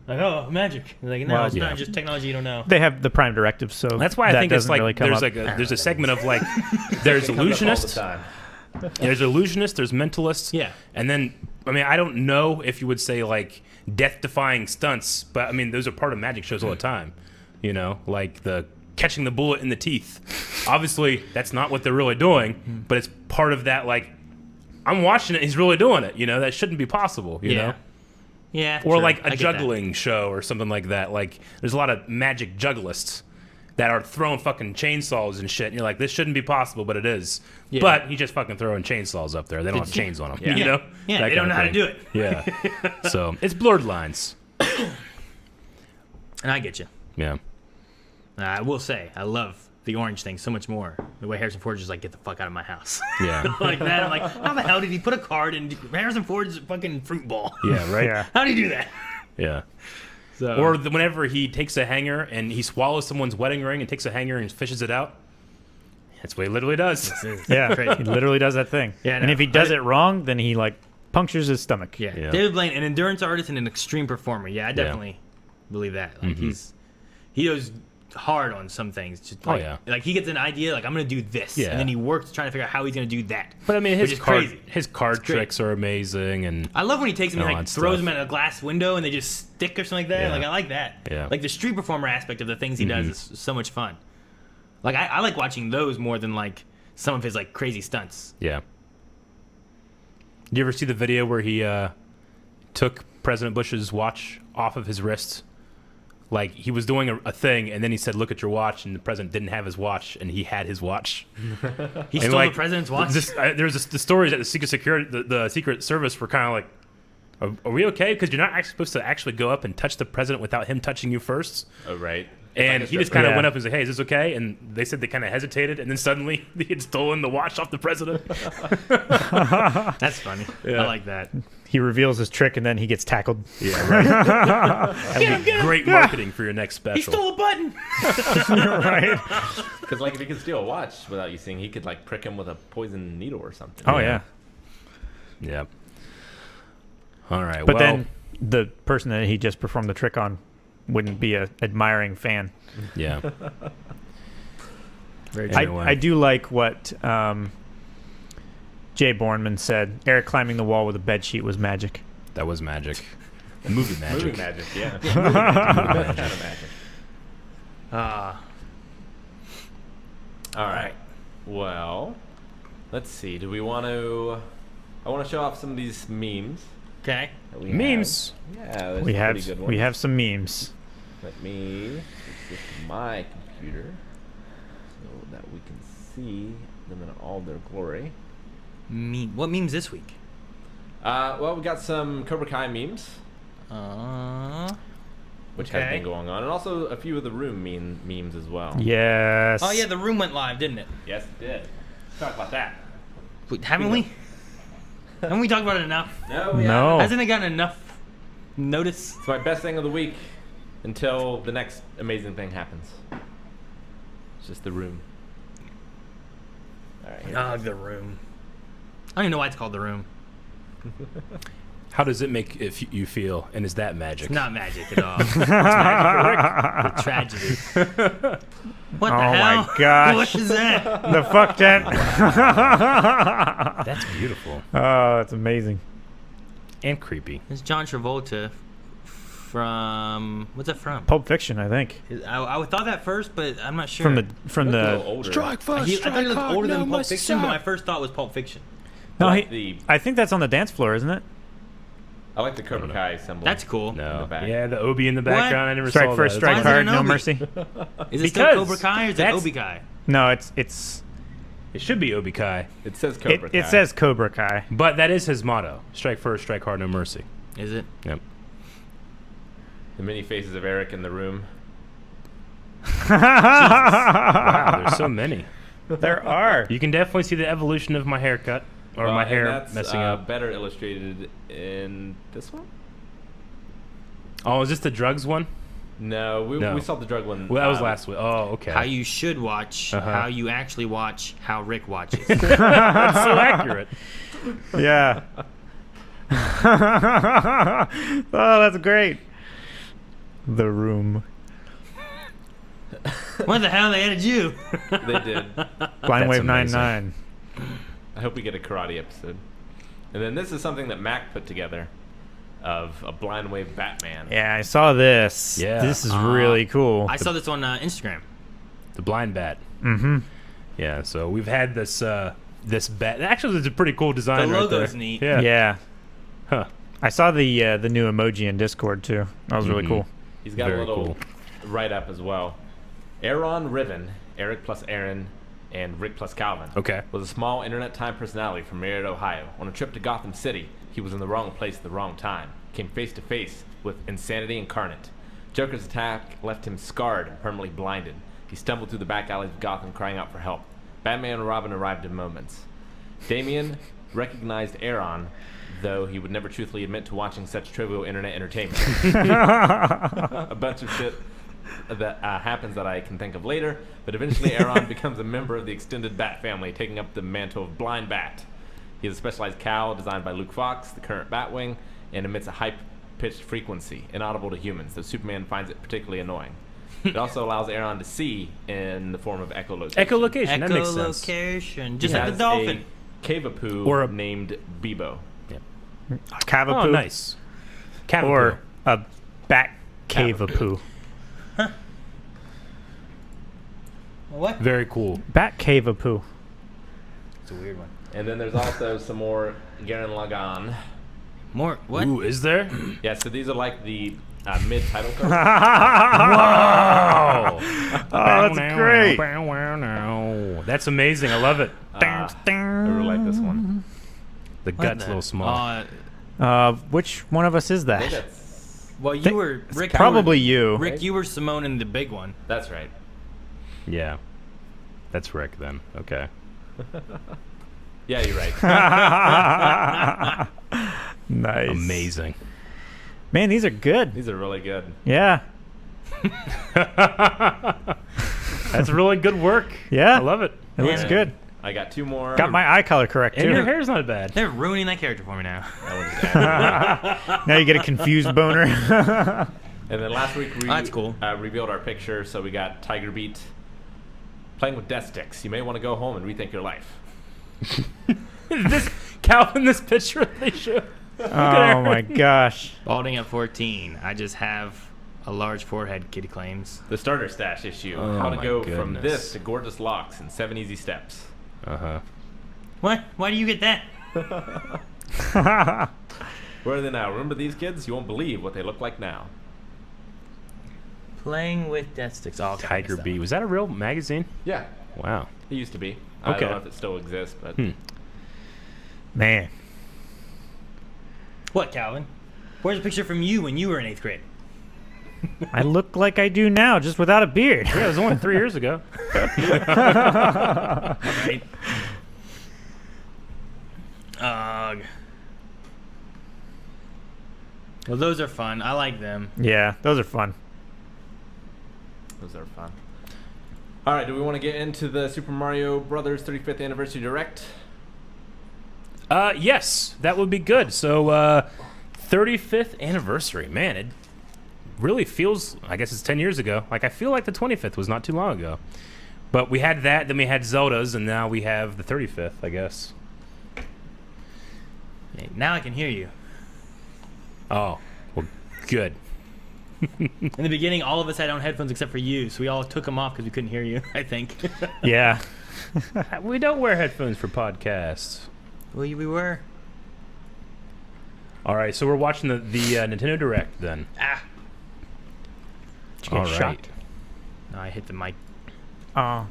Like, oh, magic. Like, no, it's not just technology you don't know. They have the prime directive, so that's why I think it's like really there's a segment of, like, there's illusionists. There's illusionists, there's mentalists. Yeah. And then, I mean, I don't know if you would say, like, death-defying stunts, but, I mean, those are part of magic shows all the time. You know, like the catching the bullet in the teeth. Obviously, that's not what they're really doing, but it's part of that, like, I'm watching it, he's really doing it. You know, that shouldn't be possible, you know? Yeah. Or, like, a juggling show or something like that. Like, there's a lot of magic juggalists that are throwing fucking chainsaws and shit. And you're like, this shouldn't be possible, but it is. Yeah. But he's just fucking throwing chainsaws up there. They don't have chains on them. Yeah. You know? Yeah, they don't know how to do it. Yeah. So, it's blurred lines. And I get you. Yeah. I will say, I love the orange thing so much more. The way Harrison Ford is just like, get the fuck out of my house. Yeah. Like that. I'm like, how the hell did he put a card in Harrison Ford's fucking fruit bowl? Yeah, right? Yeah. How did he do that? Yeah. So, Or whenever he takes a hanger and he swallows someone's wedding ring and takes a hanger and fishes it out. That's what he literally does. Yeah, Crazy. he literally does that thing. Yeah, and no, if he does it wrong, then he like punctures his stomach. yeah. Yeah. David Blaine, an endurance artist and an extreme performer. Yeah, I definitely believe that. Like he goes hard on some things. Just like, like he gets an idea, like I'm gonna do this, Yeah. and then he works trying to figure out how he's gonna do that. But I mean, Which his is crazy. card It's great. tricks are amazing, and I love when he takes them and all like that throws stuff. them at a glass window and they just stick or something like that. Yeah. Like I like that. Yeah. Like the street performer aspect of the things he does is so much fun. Like I like watching those more than like some of his like crazy stunts. yeah. Did you ever see the video where he took President Bush's watch off of his wrist? Like he was doing a thing, and then he said, "Look at your watch," and the president didn't have his watch, and he had his watch. He And, stole like, the president's watch. The stories that the Secret Service were kind of like, "Are we okay? Because you're not actually supposed to actually go up and touch the president without him touching you first." Oh, right. And It's he like a just kind of Yeah. went up and said, "Hey, is this okay?" And they said they kind of hesitated, and then suddenly they had stolen the watch off the president. That's funny. Yeah. I like that. He reveals his trick and then he gets tackled. Yeah, right. That would be great marketing for your next He special. stole a button. Right? Because like if he could steal a watch without you seeing, he could like prick him with a poison needle or something. Oh yeah. Yeah. All right. But well, then the person that he just performed the trick on wouldn't be a admiring fan. yeah. Very Anyway. I do like what Jay Bornman said. Eric climbing the wall with a bed sheet was magic. That was magic. Movie magic. Movie magic, yeah. Movie Kind of magic. All right. Well, let's see. Do we want to? I want to show off some of these memes. Okay. That we Memes. Have. Yeah, there's We some have pretty good ones. we have some memes. Let me switch to my computer so that we can see them in all their glory. What memes this week? Well, we got some Cobra Kai memes, which has okay. been going on, and also a few of the Room memes as well. Yes. Oh yeah, the room went live, didn't it? Yes, it did. Let's talk about that. Wait, haven't we? Haven't we talked about it enough? No. Hasn't it gotten enough notice? It's my best thing of the week until the next amazing thing happens. It's just the Room. All right. Here. Oh, the room. I don't even know why it's called the room. How does it make you feel? And is that magic? It's not magic at all. It's magic. Tragedy. What the Oh hell? my gosh. What is that? The fuck that? That's beautiful Oh, that's amazing. and creepy. It's John Travolta from what's that from? Pulp Fiction, I think. I thought that first, but I'm not sure. From Looks a little older. I thought he looked older than Pulp Fiction, but my first thought was Pulp Fiction. No, I like I think that's on the dance floor, isn't it? I like the Cobra Kai symbol. That's cool. In the No. back. Yeah, the Obi in the background. I never Strike saw first, that. strike Why is it hard, an no Obi? mercy. Is it still Because Cobra Kai or is it that's- Obi Kai? No, it's It should be Obi Kai, It says Cobra Kai. it says Cobra Kai. but that is his motto: strike first, strike hard, no mercy. Is it? Yep. The many faces of Eric in the room. Wow, there's so many. There are. You can definitely see the evolution of my haircut or my and hair that's, messing up. better illustrated in this one? Oh, is this the drugs one? No, we saw the drug one. Well, that was last week. Oh, okay. How you should watch, Uh-huh. how you actually watch, how Rick watches. That's so accurate. Yeah. Oh, that's great. The Room. What the hell? They added you. They did. Blind That's Wave amazing. 99. I hope we get a karate episode. And then this is something that Mac put together of a Blind Wave Batman. Yeah, I saw this. Yeah. This is really cool. I saw this on Instagram. The blind bat. Mm-hmm. Yeah. So we've had this this bat. Actually, it's a pretty cool design. The right logo's there. neat. Yeah. Yeah. Huh. I saw the new emoji in Discord too. That was really Mhm. cool. He's got Very a little cool. write-up as well. Aaron Riven, Eric plus Aaron, and Rick plus Calvin, Okay. was a small internet time personality from Marietta, Ohio. On a trip to Gotham City, he was in the wrong place at the wrong time. Came face to face with insanity incarnate. Joker's attack left him scarred and permanently blinded. He stumbled through the back alleys of Gotham crying out for help. Batman and Robin arrived in moments. Damian recognized Aaron, though he would never truthfully admit to watching such trivial internet entertainment. A bunch of shit that happens that I can think of later, but eventually Aaron becomes a member of the extended Bat family, taking up the mantle of Blind Bat. He has a specialized cowl designed by Luke Fox, the current Batwing, and emits a high-pitched frequency, inaudible to humans, though Superman finds it particularly annoying. It also allows Aaron to see in the form of echolocation. Echolocation, that makes sense. Echolocation, just He like has the dolphin. a Cavapoo Or a- named Bebo. Cavapoo. Oh, nice. Cavapoo. Or a bat cavapoo. What? Very cool. Bat cavapoo. It's a weird one. And then there's also some more Garen Lagann. More what? Ooh, is there? Yeah, so these are like the mid-title cards. Wow! Oh, that's great. That's amazing. I love it. I really like this one. The gut's a little small. Which one of us is I think that? Well, you were Rick. Probably you you. were, Rick, you were Simone in the big one. That's right. Yeah. That's Rick then. Okay. Yeah, you're right. Nice. Amazing. Man, these are good. These are really good. Yeah. That's really good work. Yeah. I love it. It looks And good. I got two more. Got my eye color correct, And too. your hair's not bad. They're ruining that character for me now. That one's bad. Now you get a confused boner. And then last week we That's cool. revealed our picture, so we got Tiger Beat playing with death sticks. You may want to go home and rethink your life. This Calvin, this picture they show. Oh my gosh. Balding at 14. I just have a large forehead, Kitty claims. The starter stash issue. Oh How to my go from goodness. this to gorgeous locks in 7 easy steps. Uh-huh. What? Why do you get that? Where are they now? Remember these kids? You won't believe what they look like now. Playing with death sticks. Oh, okay, I Tiger missed that Bee. one. Was that a real magazine? Yeah, Wow. it used to be. I Okay. don't know if it still exists, but Man. What, Calvin? Where's a picture from you when you were in 8th grade? I look like I do now, just without a beard. Yeah, it was only 3 years ago. Right? Ugh. Well, those are fun. I like them. Yeah, those are fun. those are fun. All right, do we want to get into the Super Mario Brothers 35th Anniversary Direct? Yes, that would be good. So, 35th anniversary. Man, it really feels, I guess it's 10 years ago. Like, I feel like the 25th was not too long ago. But we had that, then we had Zelda's, and now we have the 35th, I guess. Hey, now I can hear you. Oh, well, good. In the beginning, all of us had on headphones except for you, so we all took them off because we couldn't hear you, I think. Yeah. We don't wear headphones for podcasts. Well, we were. All right, so we're watching the Nintendo Direct then. Ah. Did you get All shot? right. No, I hit the mic. Oh.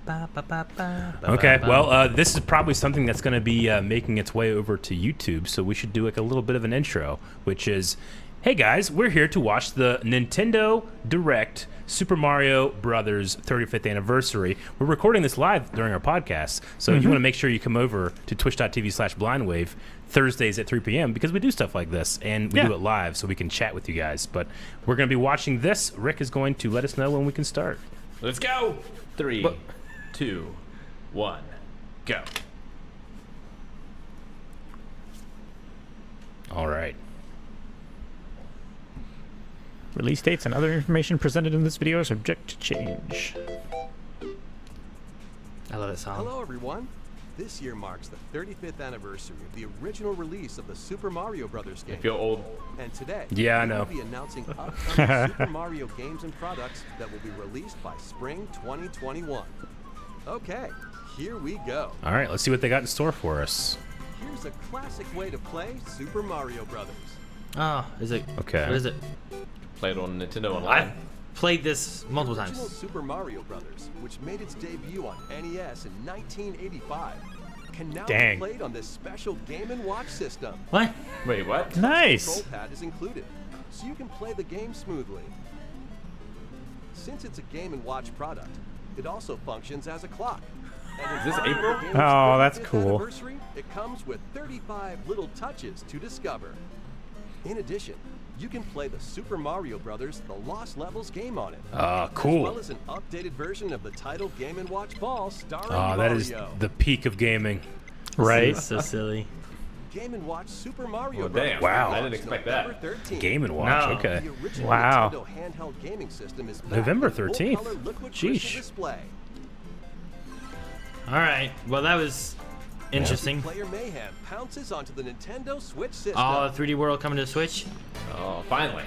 Okay, well, this is probably something that's going to be making its way over to YouTube, so we should do like a little bit of an intro, which is, hey guys, we're here to watch the Nintendo Direct Super Mario Brothers 35th anniversary. We're recording this live during our podcast, so you want to make sure you come over to twitch.tv/blindwave Thursdays at 3 p.m. because we do stuff like this, and we do it live so we can chat with you guys. But we're going to be watching this. Rick is going to let us know when we can start. Let's go! 3, 2, 1, go. All right. Release dates and other information presented in this video are subject to change. I love that song. Hello everyone! This year marks the 35th anniversary of the original release of the Super Mario Brothers I game. feel old. And today, Yeah, I we know. will be announcing upcoming Super Mario games and products that will be released by spring 2021. Okay, here we go. All right, let's see what they got in store for us. Here's a classic way to play Super Mario Brothers. Oh, is it? Okay. What is it? Played on Nintendo Online. I've played this multiple The original times. Super Mario Brothers, which made its debut on NES in 1985, can now Dang. be played on this special Game & Watch system. What? Wait, what? Control Nice. pad is included, so you can play the game smoothly. Since it's a Game & Watch product, it also functions as a clock. And Is this in honor of April? the game's Oh, that's 35th cool. anniversary, it comes with 35 little touches to discover. In addition, you can play the Super Mario Bros. The Lost Levels game on it. Cool. As well as an updated version of the title Game & Watch Ball starring Oh, that is Mario. the peak of gaming. Right? So silly. Game & Watch Super Mario Oh, Bros. damn. Wow. I didn't expect November that. 13th. Game and Watch. No. Okay. The original Wow. Nintendo handheld gaming system is back November with 13th. full-color liquid Sheesh. crystal display. All right. Well, that was interesting. Player Mayhem pounces onto the Nintendo Switch system. Oh, 3D World coming to the Switch. Oh, finally.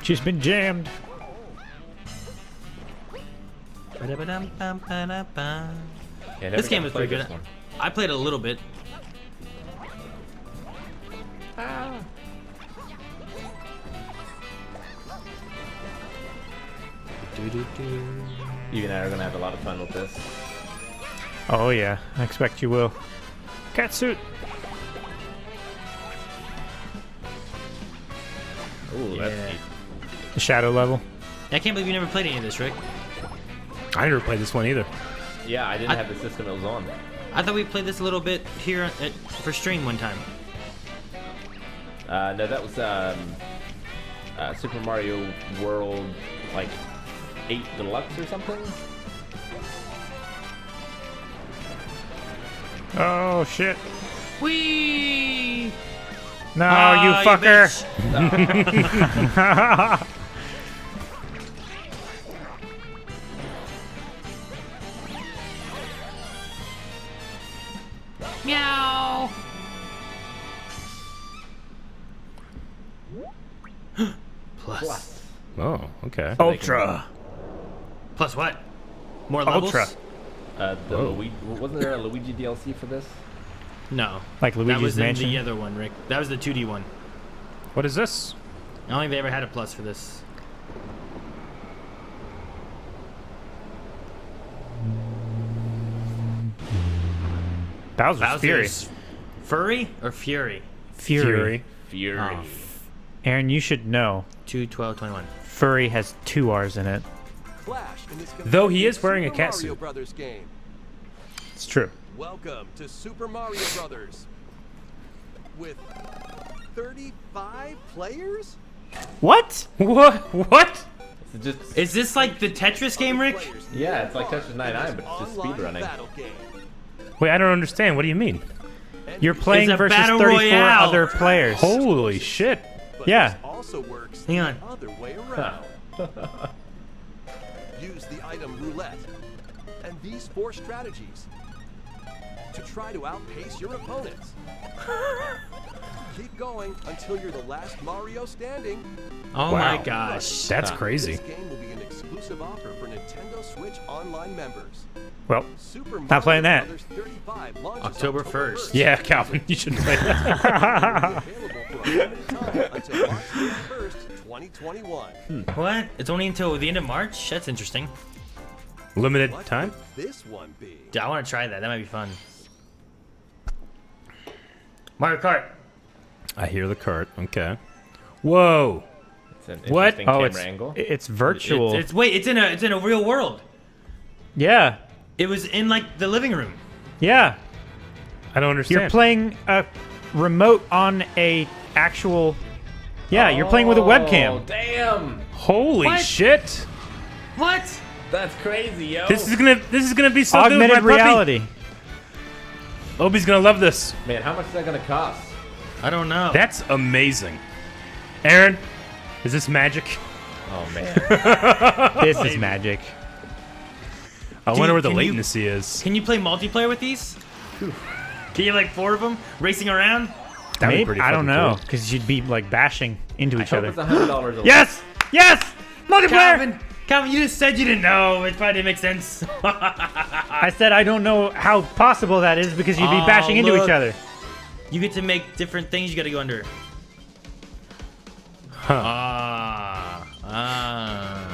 She's been jammed. Yeah, never This game got was to play pretty this good. one. I played a little bit. You and I are gonna have a lot of fun with this. Oh yeah, I expect you will. Catsuit. Ooh, that's Yeah. neat. The shadow level. I can't believe you never played any of this, Rick. I never played this one either. Yeah, I didn't I- have the system it was on. I thought we played this a little bit here for stream one time. No, that was Super Mario World, like 8 Deluxe or something. Oh shit. Whee! No, Ah, you fucker. bitch. Meow. Plus. Oh, okay. Ultra. Plus what? More levels? Ultra. Wasn't there a Luigi DLC for this? No. Like That Luigi's was in Mansion. the other one, Rick. That was the 2D one. What is this? I don't think they ever had a plus for this. Bowser's Fury. Bowser's Furry or Fury? Fury. Fury. Oh. Aaron, you should know. 2, 12, 21. Furry has 2 R's in it. Clash in this Though he competitive is wearing a Super cat Mario suit. Brothers game. It's true. Welcome to Super Mario Brothers. With 35 players? What? What? It's just Is this like the Tetris game, Rick? Players Yeah, need it's like fun Tetris in 99, this but it's just online speedrunning. battle game. Wait, I don't understand. What do you mean? You're playing a versus battle 34 royale. other players. Holy shit. But Yeah. this also works Hang on. the other way around. Use the item roulette and these 4 strategies to try to outpace your opponents. Keep going until you're the last Mario standing. Oh Wow. my gosh. That's Huh. crazy. This game will be an exclusive offer for Nintendo Switch Online members. Well, Super Not playing Mario that. Brothers 35 launches October 1st. Yeah, Calvin, you should play that. Available for a limited time until March 31st, 2021. What? It's only until the end of March? That's interesting. Limited What time? would this one be? Dude, I want to try that. That might be fun. Mario Kart. I hear the cart. Okay. Whoa. It's an What? interesting oh, camera it's angle. it's virtual. Wait, it's in a real world. Yeah, It was in like the living room. yeah. I don't understand. You're playing a remote on a actual. Yeah, you're playing with a Oh, webcam. damn! Holy What? shit. What? That's crazy, yo. This is gonna be so good with Augmented my puppy. reality. Obi's gonna love this. Man, how much is that gonna cost? I don't know. That's amazing. Aaron, is this magic? Oh man. This is magic. I wonder where the can you- latency is. Can you play multiplayer with these? Can you have like 4 of them racing around? That'd be Maybe, pretty I don't fucking know, cool. because you'd be like bashing into I each hope other. it's $100 a Yes, yes, multiplayer. Calvin, you just said you didn't know. It probably didn't make sense. I said I don't know how possible that is because you'd be Oh, bashing into look. each other. You get to make different things. You got to go under.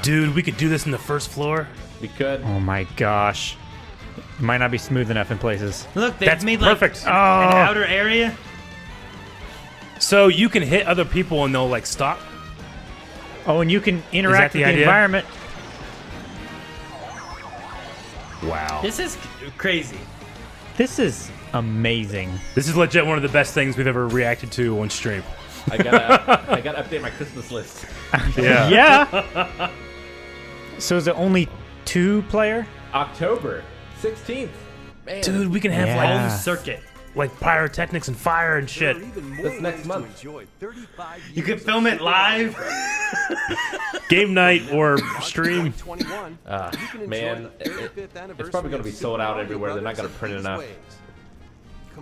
Dude, we could do this in the first floor. We could. Oh my gosh. Might not be smooth enough in places. Look, they've That's made perfect. like an outer area. So you can hit other people and they'll like stop. Oh, and you can interact the with the idea? environment. Wow. This is crazy. This is amazing. This is legit one of the best things we've ever reacted to on stream. I gotta update my Christmas list. Yeah. Yeah. So is it only 2-player? October 16th. Man. Dude, we can have Yeah. Whole circuit. like pyrotechnics and fire and There shit. are even more This next ways month. to enjoy 35 You can years film of it live. Game night or stream. 21, you can enjoy Man, the 35th it's probably gonna anniversary be of sold Super out Mario everywhere. They're not Brothers gonna print in enough. these ways.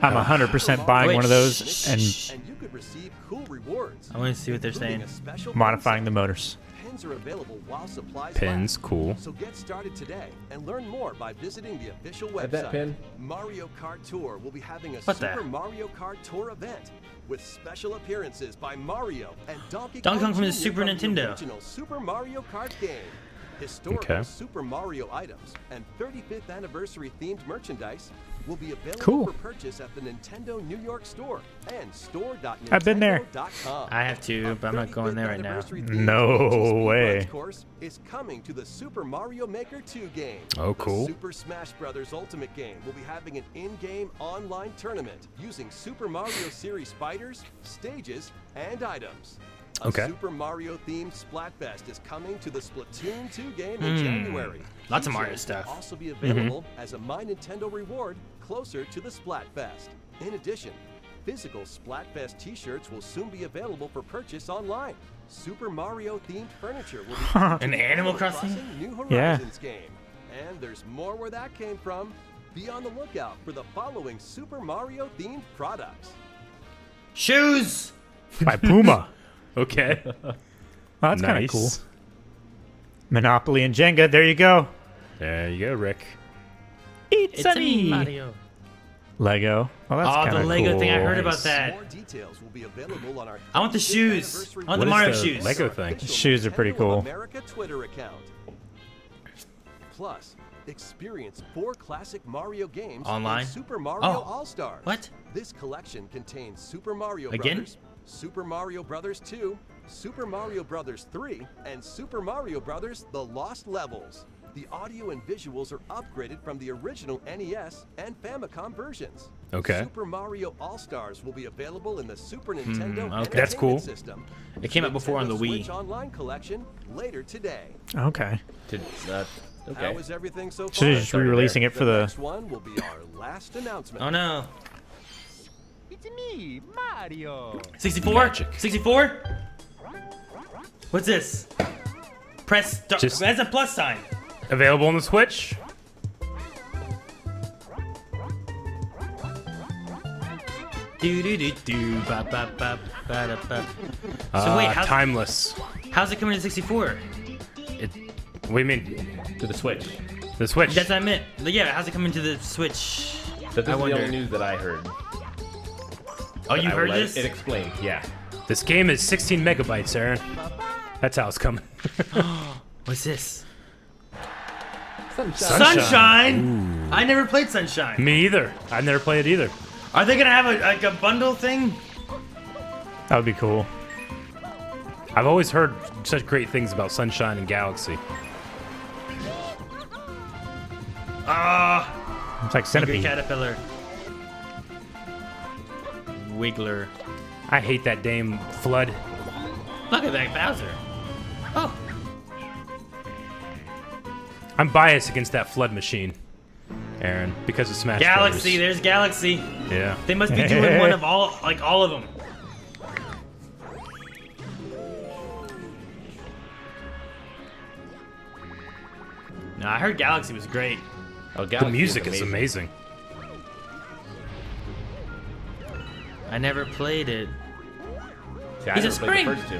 I'm 100% buying one of those Wait, and And you could receive cool rewards. I want to see what they're including saying. a special modifying the pin motors. set. Pins are available while supplies Pins, last. cool. So get started today and learn more by visiting the official website. At that pin. Mario Kart Tour will be having a What the? Super Mario Kart Tour event with special appearances by Mario and Donkey Donkey Kong from the Jr. Super the Nintendo. original Super Mario Kart game. Historical Okay. Super Mario items and 35th anniversary themed merchandise will be available Cool. for purchase at the Nintendo New York store and store.nintendo.com. I've been there. I have to, but I'm not going there right now. No way. Course is coming to the Super Mario Maker 2 game. Oh, The cool. Super Smash Bros. Ultimate game will be having an in-game online tournament using Super Mario series fighters, stages, and items. A Okay. Super Mario themed Splatfest is coming to the Splatoon 2 game in January. Lots of T-shirts Mario will stuff. also be available as a My Nintendo reward closer to the Splatfest. In addition, physical Splatfest T-shirts will soon be available for purchase online. Super Mario themed furniture will be featured An in Animal Animal Crossing? New Yeah. Horizons game. And there's more where that came from. Be on the lookout for the following Super Mario themed products. Shoes. By Puma. Okay. Oh, that's kind of Nice. cool. Monopoly and Jenga. There you go. There you go, Rick. Eat It's Sunny. a Mario. Lego. Oh, that's Oh, kind the of Lego cool. thing. I heard about Nice. that. More details will be available on our I want the 35th shoes. anniversary I want the What is Mario the shoes. Lego thing? official Shoes are pretty Nintendo cool. America Twitter account. Plus, experience 4 classic Mario games Online? in Super Mario Oh. All-Stars. What? This collection contains Super Mario Again? Brothers, Super Mario Brothers 2, Super Mario Brothers 3, and Super Mario Brothers: The Lost Levels. The audio and visuals are upgraded from the original NES and Famicom versions. Okay. Super Mario All-Stars will be available in the Super Nintendo okay. That's cool. Entertainment System. It came out before on the Nintendo Wii. Switch Online collection later today. Okay. How Okay. is everything so far? So they're just re-releasing it for the. next one will be our last announcement. Oh no. It's me, Mario. 64? Magic. 64? What's this? Press start. Just- That's a plus sign. Available on the Switch. Do do do do ba ba ba ba da ba. So wait, Timeless. how's it coming to 64? It, what do you mean? To the Switch. The Switch. That's what I meant. Yeah, how's it coming to the Switch? So this I is the wonder. only news that I heard. Oh, you I heard read this? It explained, yeah. This game is 16 megabytes, Aaron. That's how it's coming. What's this? Sunshine. Sunshine. I never played Sunshine. Me either. I've never played it either. Are they gonna have a bundle thing? That would be cool. I've always heard such great things about Sunshine and Galaxy. Ah, It's like Angry Centipede. Caterpillar. Wiggler. I hate that damn flood. Look at that Bowser. Oh, I'm biased against that flood machine, Aaron, because of Smash Galaxy. Brothers. There's Galaxy. Yeah. They must be doing one of all of them. No, I heard Galaxy was great. Oh, The Galaxy music is amazing. I never played it. See, I He's a never played spring. the first two.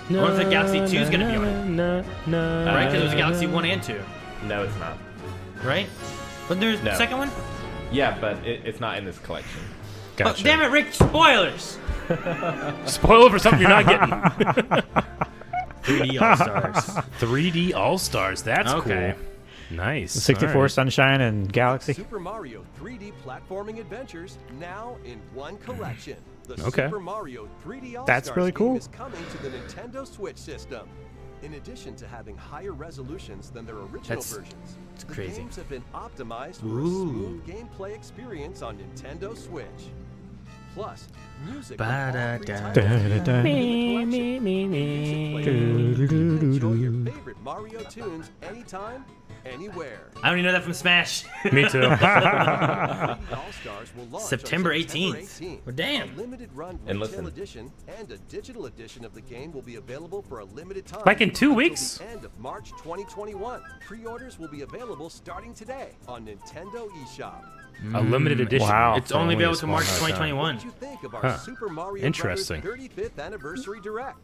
I wonder if the Galaxy 2 is gonna be on it. Right? Because it was Galaxy 1 and 2. No, it's not. Right? But there's the No. second one? Yeah, but it's not in this collection. Gotcha. Oh, damn it, Rick. Spoilers! Spoiler for something you're not getting. 3D All-Stars. 3D All Stars. That's Okay. cool. Nice. 64, Alright. Sunshine, and Galaxy. Super Mario 3D platforming adventures now in one collection. The Okay. Super Mario 3D All-Stars That's really cool. game is coming to the Nintendo Switch system. In addition to having higher resolutions than their original That's versions, the crazy. games have been optimized for a smooth gameplay experience on Nintendo Switch. Plus, music from all three Ba-da-da. titles Da-da-da. in the collection. You can enjoy your favorite Mario tunes anytime, anywhere. I don't even know that from Smash. Me too. 3D All-Stars will launch on September September 18th. 18th. Well, damn. A limited run And retail listen. edition and a digital edition of the game will be available for a limited time. Like in 2 until weeks? The end of March 2021. Pre-orders will be available starting today on Nintendo eShop. A limited edition. Wow. It's only available a to March small amount of time. 2021. What did you think of our Huh. Super Mario Interesting. Brothers 35th Anniversary Direct?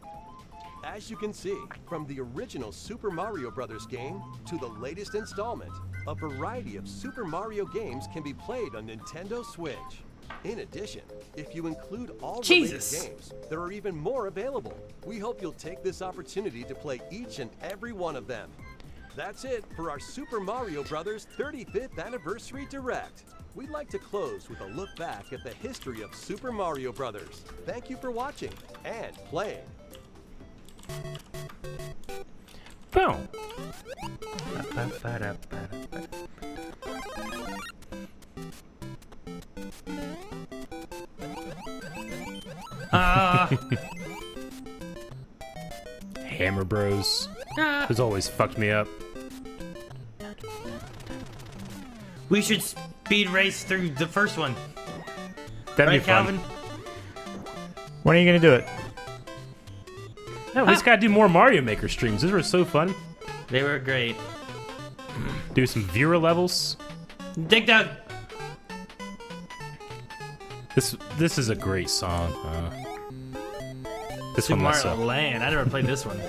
As you can see, from the original Super Mario Brothers game to the latest installment, a variety of Super Mario games can be played on Nintendo Switch. In addition, if you include all Jesus. related games, there are even more available. We hope you'll take this opportunity to play each and every one of them. That's it for our Super Mario Brothers 35th Anniversary Direct. We'd like to close with a look back at the history of Super Mario Brothers. Thank you for watching and playing. Boom. Hammer Bros. Has always fucked me up. We should speed race through the first one. That'd Right, be fun. Calvin? When are you going to do it? No, we just gotta do more Mario Maker streams. These were so fun. They were great. Do some viewer levels. Dig Dug. This is a great song. This Super one Mario myself. Land. I never played this one.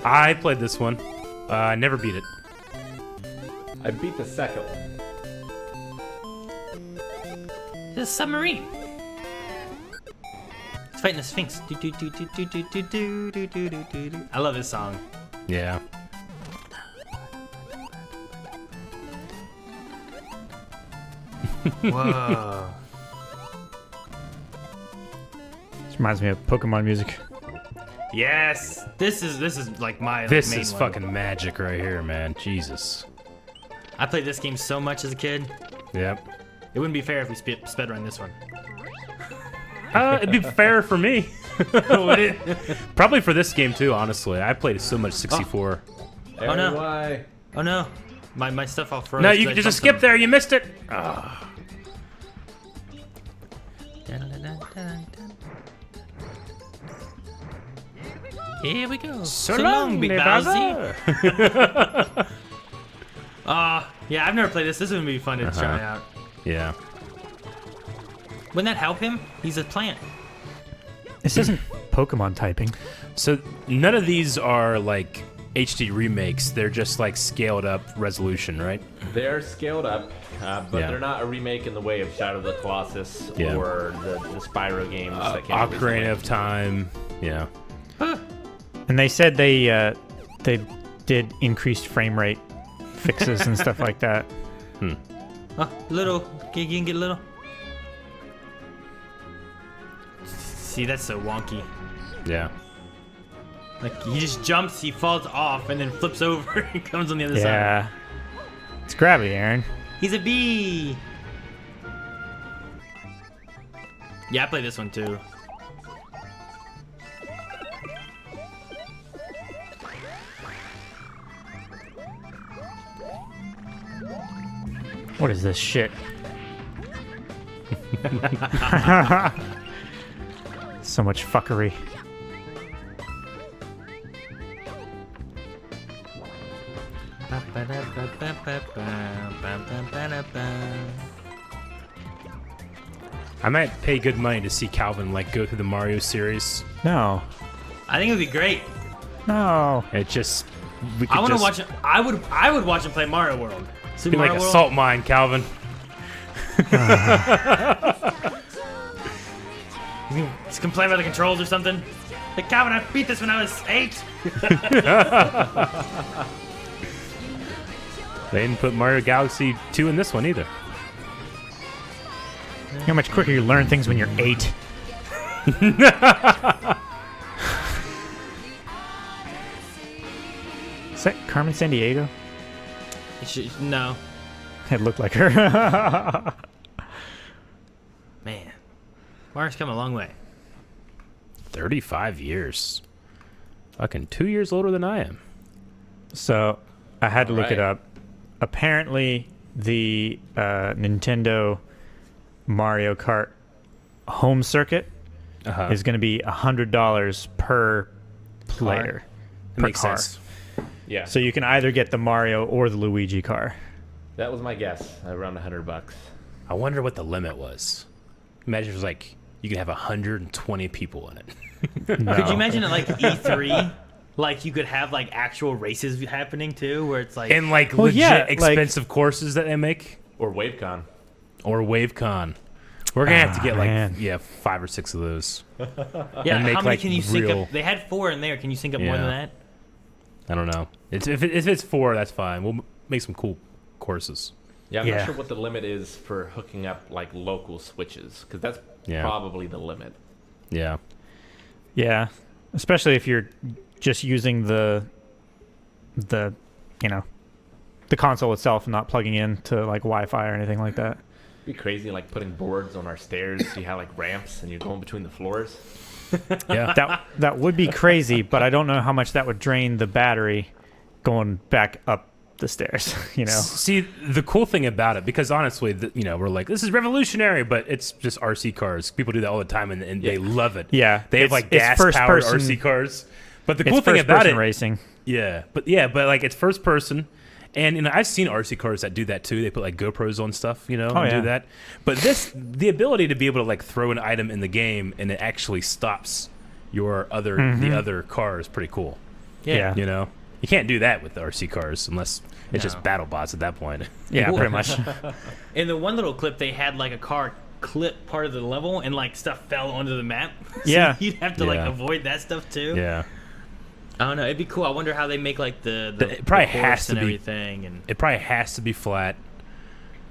I played this one. I never beat it. I beat the second one. It's a submarine. It's fighting the Sphinx. Do, do, do, do, do, do, do, do, do, do, do, do, do. I love this song. Yeah. Whoa. This reminds me of Pokemon music. Yes. This is like my This main is one. fucking magic right here, man. Jesus. I played this game so much as a kid. Yep. It wouldn't be fair if we sped run this one. It'd be fair for me. Would it? Probably for this game too, honestly. I played so much 64. Oh, no. Why? Oh no. My stuff all froze. No, 'cause you I just bumped skip them. there. You missed it. Ah. Here we go. So long, Big Bowser. Bowsy. Yeah, I've never played this. This would be fun to try out. Yeah. Wouldn't that help him? He's a plant. This isn't Pokemon typing. So none of these are like HD remakes. They're just like scaled up resolution, right? They're scaled up, but Yeah. they're not a remake in the way of Shadow of the Colossus Yeah. or the Spyro games that came out recently. Ocarina of Time. Yeah. And they said they did increased frame rate fixes and stuff like that. Oh, little. You can get little. See, that's so wonky. Yeah. Like, he just jumps, he falls off, and then flips over and comes on the other side. Yeah. It's gravity, Aaron. He's a bee! Yeah, I played this one too. What is this shit? So much fuckery. I might pay good money to see Calvin like go through the Mario series. No. I think it would be great. No. It just we could I want to just watch it. I would watch him play Mario World. Super be like Mario a World. salt mine, Calvin. Just complain about the controls or something. Like, Calvin, I beat this when I was 8. They didn't put Mario Galaxy 2 in this one either. You know how much quicker you learn things when you're 8. Is that Carmen Sandiego? No. It looked like her. Man. Mario's come a long way. 35 years. Fucking 2 years older than I am. So I had to look it Right. up. Apparently, the Nintendo Mario Kart home circuit Uh-huh. is going to be $100 per player. That makes car. sense. Yeah. So you can either get the Mario or the Luigi car. That was my guess. Around $100. I wonder what the limit was. Imagine it was like you could have 120 people in it. No. Could you imagine at like E3, like you could have like actual races happening too, where it's like And like Well, legit yeah, like- expensive courses that they make. Or WaveCon. Or WaveCon. We're going to have to get like, man. 5 or 6 of those. yeah, and make, how many like, can you sync real- up? They had 4 in there. Can you sync up more Yeah. than that? I don't know. If it's 4, that's fine. We'll make some cool courses. Yeah, I'm Yeah. not sure what the limit is for hooking up like local switches, because that's Yeah. probably the limit. Yeah. Yeah, especially if you're just using the you know, the console itself and not plugging in to like Wi-Fi or anything like that. It'd be crazy, like putting boards on our stairs. So you have like ramps, and you're going between the floors. Yeah. That would be crazy, but I don't know how much that would drain the battery going back up the stairs. You know, See, the cool thing about it, because honestly, we're like, this is revolutionary, but it's just RC cars. People do that all the time, and they love it. yeah, They have it's- like it's gas-powered first-person- RC cars. But the It's cool thing about first-person it, racing. but like it's first person, and I've seen RC cars that do that too. They put like GoPros on stuff, and yeah. do that. But the ability to be able to like throw an item in the game and it actually stops the other car is pretty cool. Yeah. You can't do that with the RC cars unless it's just battle bots at that point. Yeah, pretty much. In the one little clip, they had like a car clip part of the level, and like stuff fell onto the map. So Yeah. you'd have to like Yeah. avoid that stuff too. Yeah. I don't know. It'd be cool. I wonder how they make like the It probably the has course to and be- everything. And It probably has to be flat.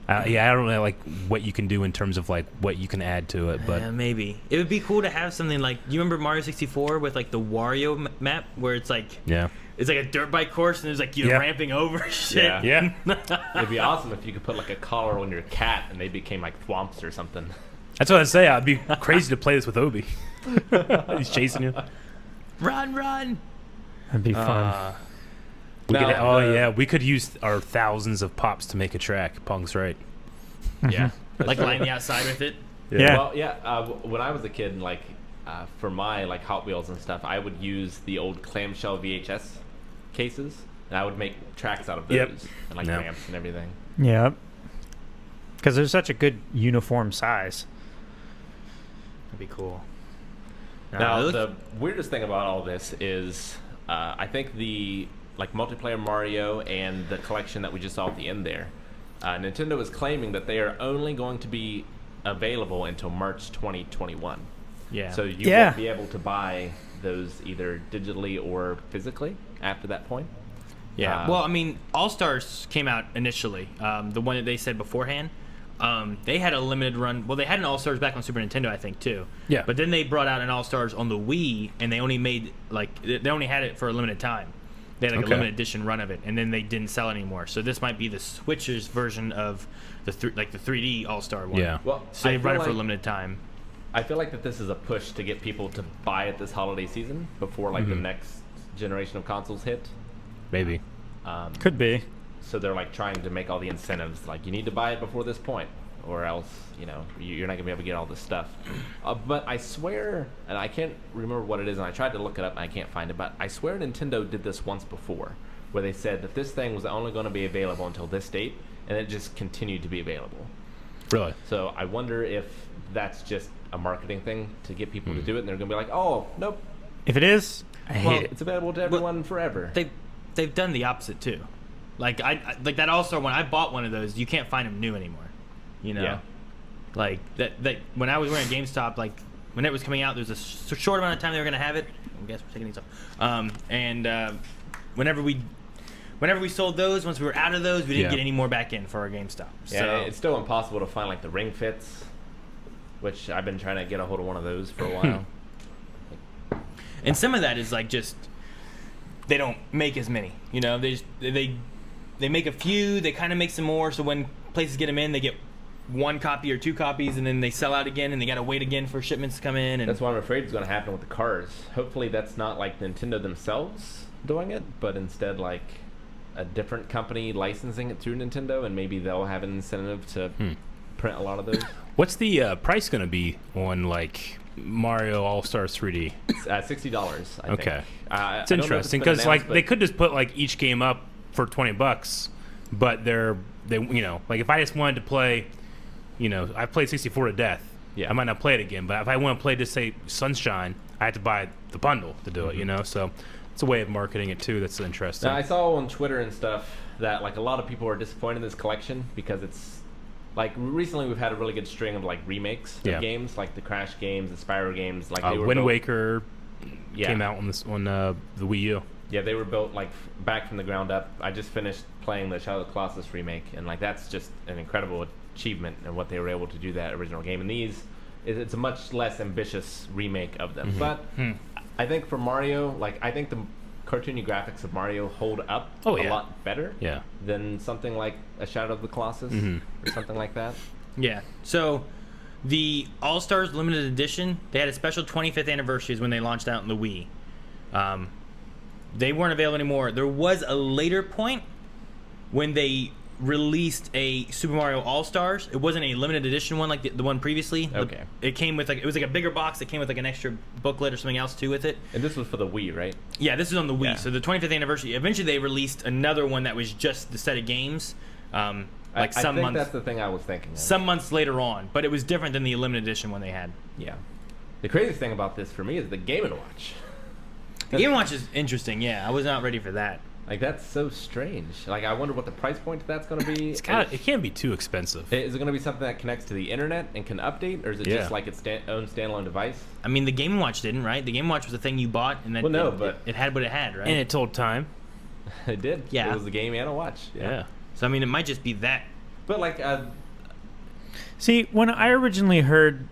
I don't know like what you can do in terms of like what you can add to it, but maybe it would be cool to have something like. Do you remember Mario 64 with like the Wario map where it's like yeah. it's like a dirt bike course and there's like you're Yeah. ramping over shit. Yeah. Yeah. It'd be awesome if you could put like a collar on your cat, and they became like thwomps or something. That's what I'd say. I'd be crazy to play this with Obi. He's chasing you. Run! That'd be fun. We could use our thousands of pops to make a track. Pong's right. Yeah. Like line the outside with it. Yeah. Well, yeah. When I was a kid, like for my like Hot Wheels and stuff, I would use the old clamshell VHS cases, and I would make tracks out of those Yep. and like Yeah. ramps and everything. Yeah. Because there's such a good uniform size. That'd be cool. Now, it the weirdest thing about all this is, I think the like multiplayer Mario and the collection that we just saw at the end there, Nintendo is claiming that they are only going to be available until March 2021. yeah. So you Yeah. won't be able to buy those either digitally or physically after that point. Yeah. Well, I mean, All Stars came out initially. The one that they said beforehand. They had a limited run. Well, they had an All Stars back on Super Nintendo, I think, too. Yeah. But then they brought out an All Stars on the Wii, and they only made they only had it for a limited time. They had like Okay. a limited edition run of it, and then they didn't sell it anymore. So this might be the Switcher's version of the 3D All Star one. Yeah. Well, So they I run feel it for a like- limited time. I feel like that this is a push to get people to buy it this holiday season before like the next generation of consoles hit. Maybe. Could be. So they're like trying to make all the incentives, like you need to buy it before this point, or else you're not gonna be able to get all this stuff. But I swear, and I can't remember what it is, and I tried to look it up and I can't find it. But I swear Nintendo did this once before, where they said that this thing was only going to be available until this date, and it just continued to be available. Really? So I wonder if that's just a marketing thing to get people to do it, and they're gonna be like, "Oh, nope, If it is, I hate Well, it. it's available to everyone forever." They've done the opposite too. Like I like that All Star one. I bought one of those. You can't find them new anymore. You know. Yeah. Like that when I was wearing GameStop, like when it was coming out, there was a short amount of time they were gonna have it. I guess we're taking these off. Whenever we whenever we sold those, once we were out of those, we didn't Yeah. get any more back in for our GameStop. Yeah, So it's still impossible to find like the ring fits, which I've been trying to get a hold of one of those for a while. and some of that is like just they don't make as many. You know, they make a few, they kind of make some more. So when places get them in, they get 1 copy or 2 copies, and then they sell out again, and they got to wait again for shipments to come in. And That's what I'm afraid is going to happen with the cars. Hopefully that's not like Nintendo themselves doing it, but instead like a different company licensing it through Nintendo, and maybe they'll have an incentive to print a lot of those. What's the price going to be on like Mario All Stars 3D? $60, I think. Okay. I It's don't know if interesting been because like announced, they but- could just put like each game up for $20, but they you know, like if I just wanted to play, you know, I played 64 to death. Yeah. I might not play it again, but if I want to play just say Sunshine, I have to buy the bundle to do it. You know, so it's a way of marketing it too. That's interesting. Now, I saw on Twitter and stuff that like a lot of people are disappointed in this collection because it's like recently we've had a really good string of like remakes Yeah. of games, like the Crash games, the Spyro games. Like they were Wind built, Waker Yeah. came out on the Wii U. Yeah, they were built like back from the ground up. I just finished playing the Shadow of the Colossus remake, and like that's just an incredible achievement in what they were able to do that original game. And these, it's a much less ambitious remake of them. But I think for Mario, like I think the cartoony graphics of Mario hold up Oh, a yeah. lot better Yeah. than something like a Shadow of the Colossus or something like that. yeah, so the All Stars Limited Edition, they had a special 25th anniversaries when they launched out in the Wii. They weren't available anymore. There was a later point when they released a Super Mario All Stars. It wasn't a limited edition one like the one previously. Okay. It came with like, it was like a bigger box that came with like an extra booklet or something else too with it. And this was for the Wii, right? Yeah, this is on the Wii. Yeah. So the 25th anniversary. Eventually, they released another one that was just the set of games. Like I some think months, that's the thing I was thinking of. some months later on, but it was different than the limited edition one they had. Yeah. The craziest thing about this for me is the Game & Watch. The Game & Watch is interesting. Yeah, I was not ready for that. Like that's so strange. Like I wonder what the price point of that's going to be. It can't be too expensive. Is it going to be something that connects to the internet and can update, or is it Yeah. just like its own standalone device? I mean, the Game & Watch didn't, right? The Game & Watch was the thing you bought, and then Well, no, but- it had what it had, right? And it told time. It did. Yeah. It was the game and a watch. Yeah. So I mean, it might just be that. But like, See, when I originally heard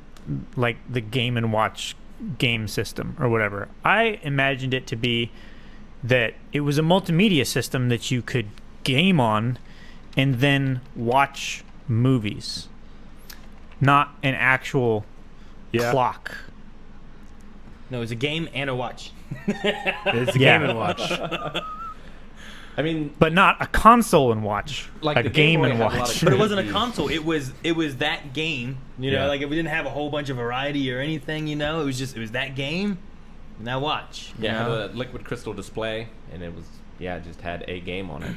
like the Game & Watch game system or whatever, I imagined it to be that it was a multimedia system that you could game on and then watch movies, not an actual Yeah. clock. No, it was a game and a watch. It's a Yeah. Game & Watch. I mean, But not a console and watch, Like a the Game game Boy and had a lot watch. of But it wasn't a TVs. console. It was that game. You know, Yeah. like if we didn't have a whole bunch of variety or anything. You know, it was that game and that watch. you yeah, it know? had a liquid crystal display, and it was it just had a game on it.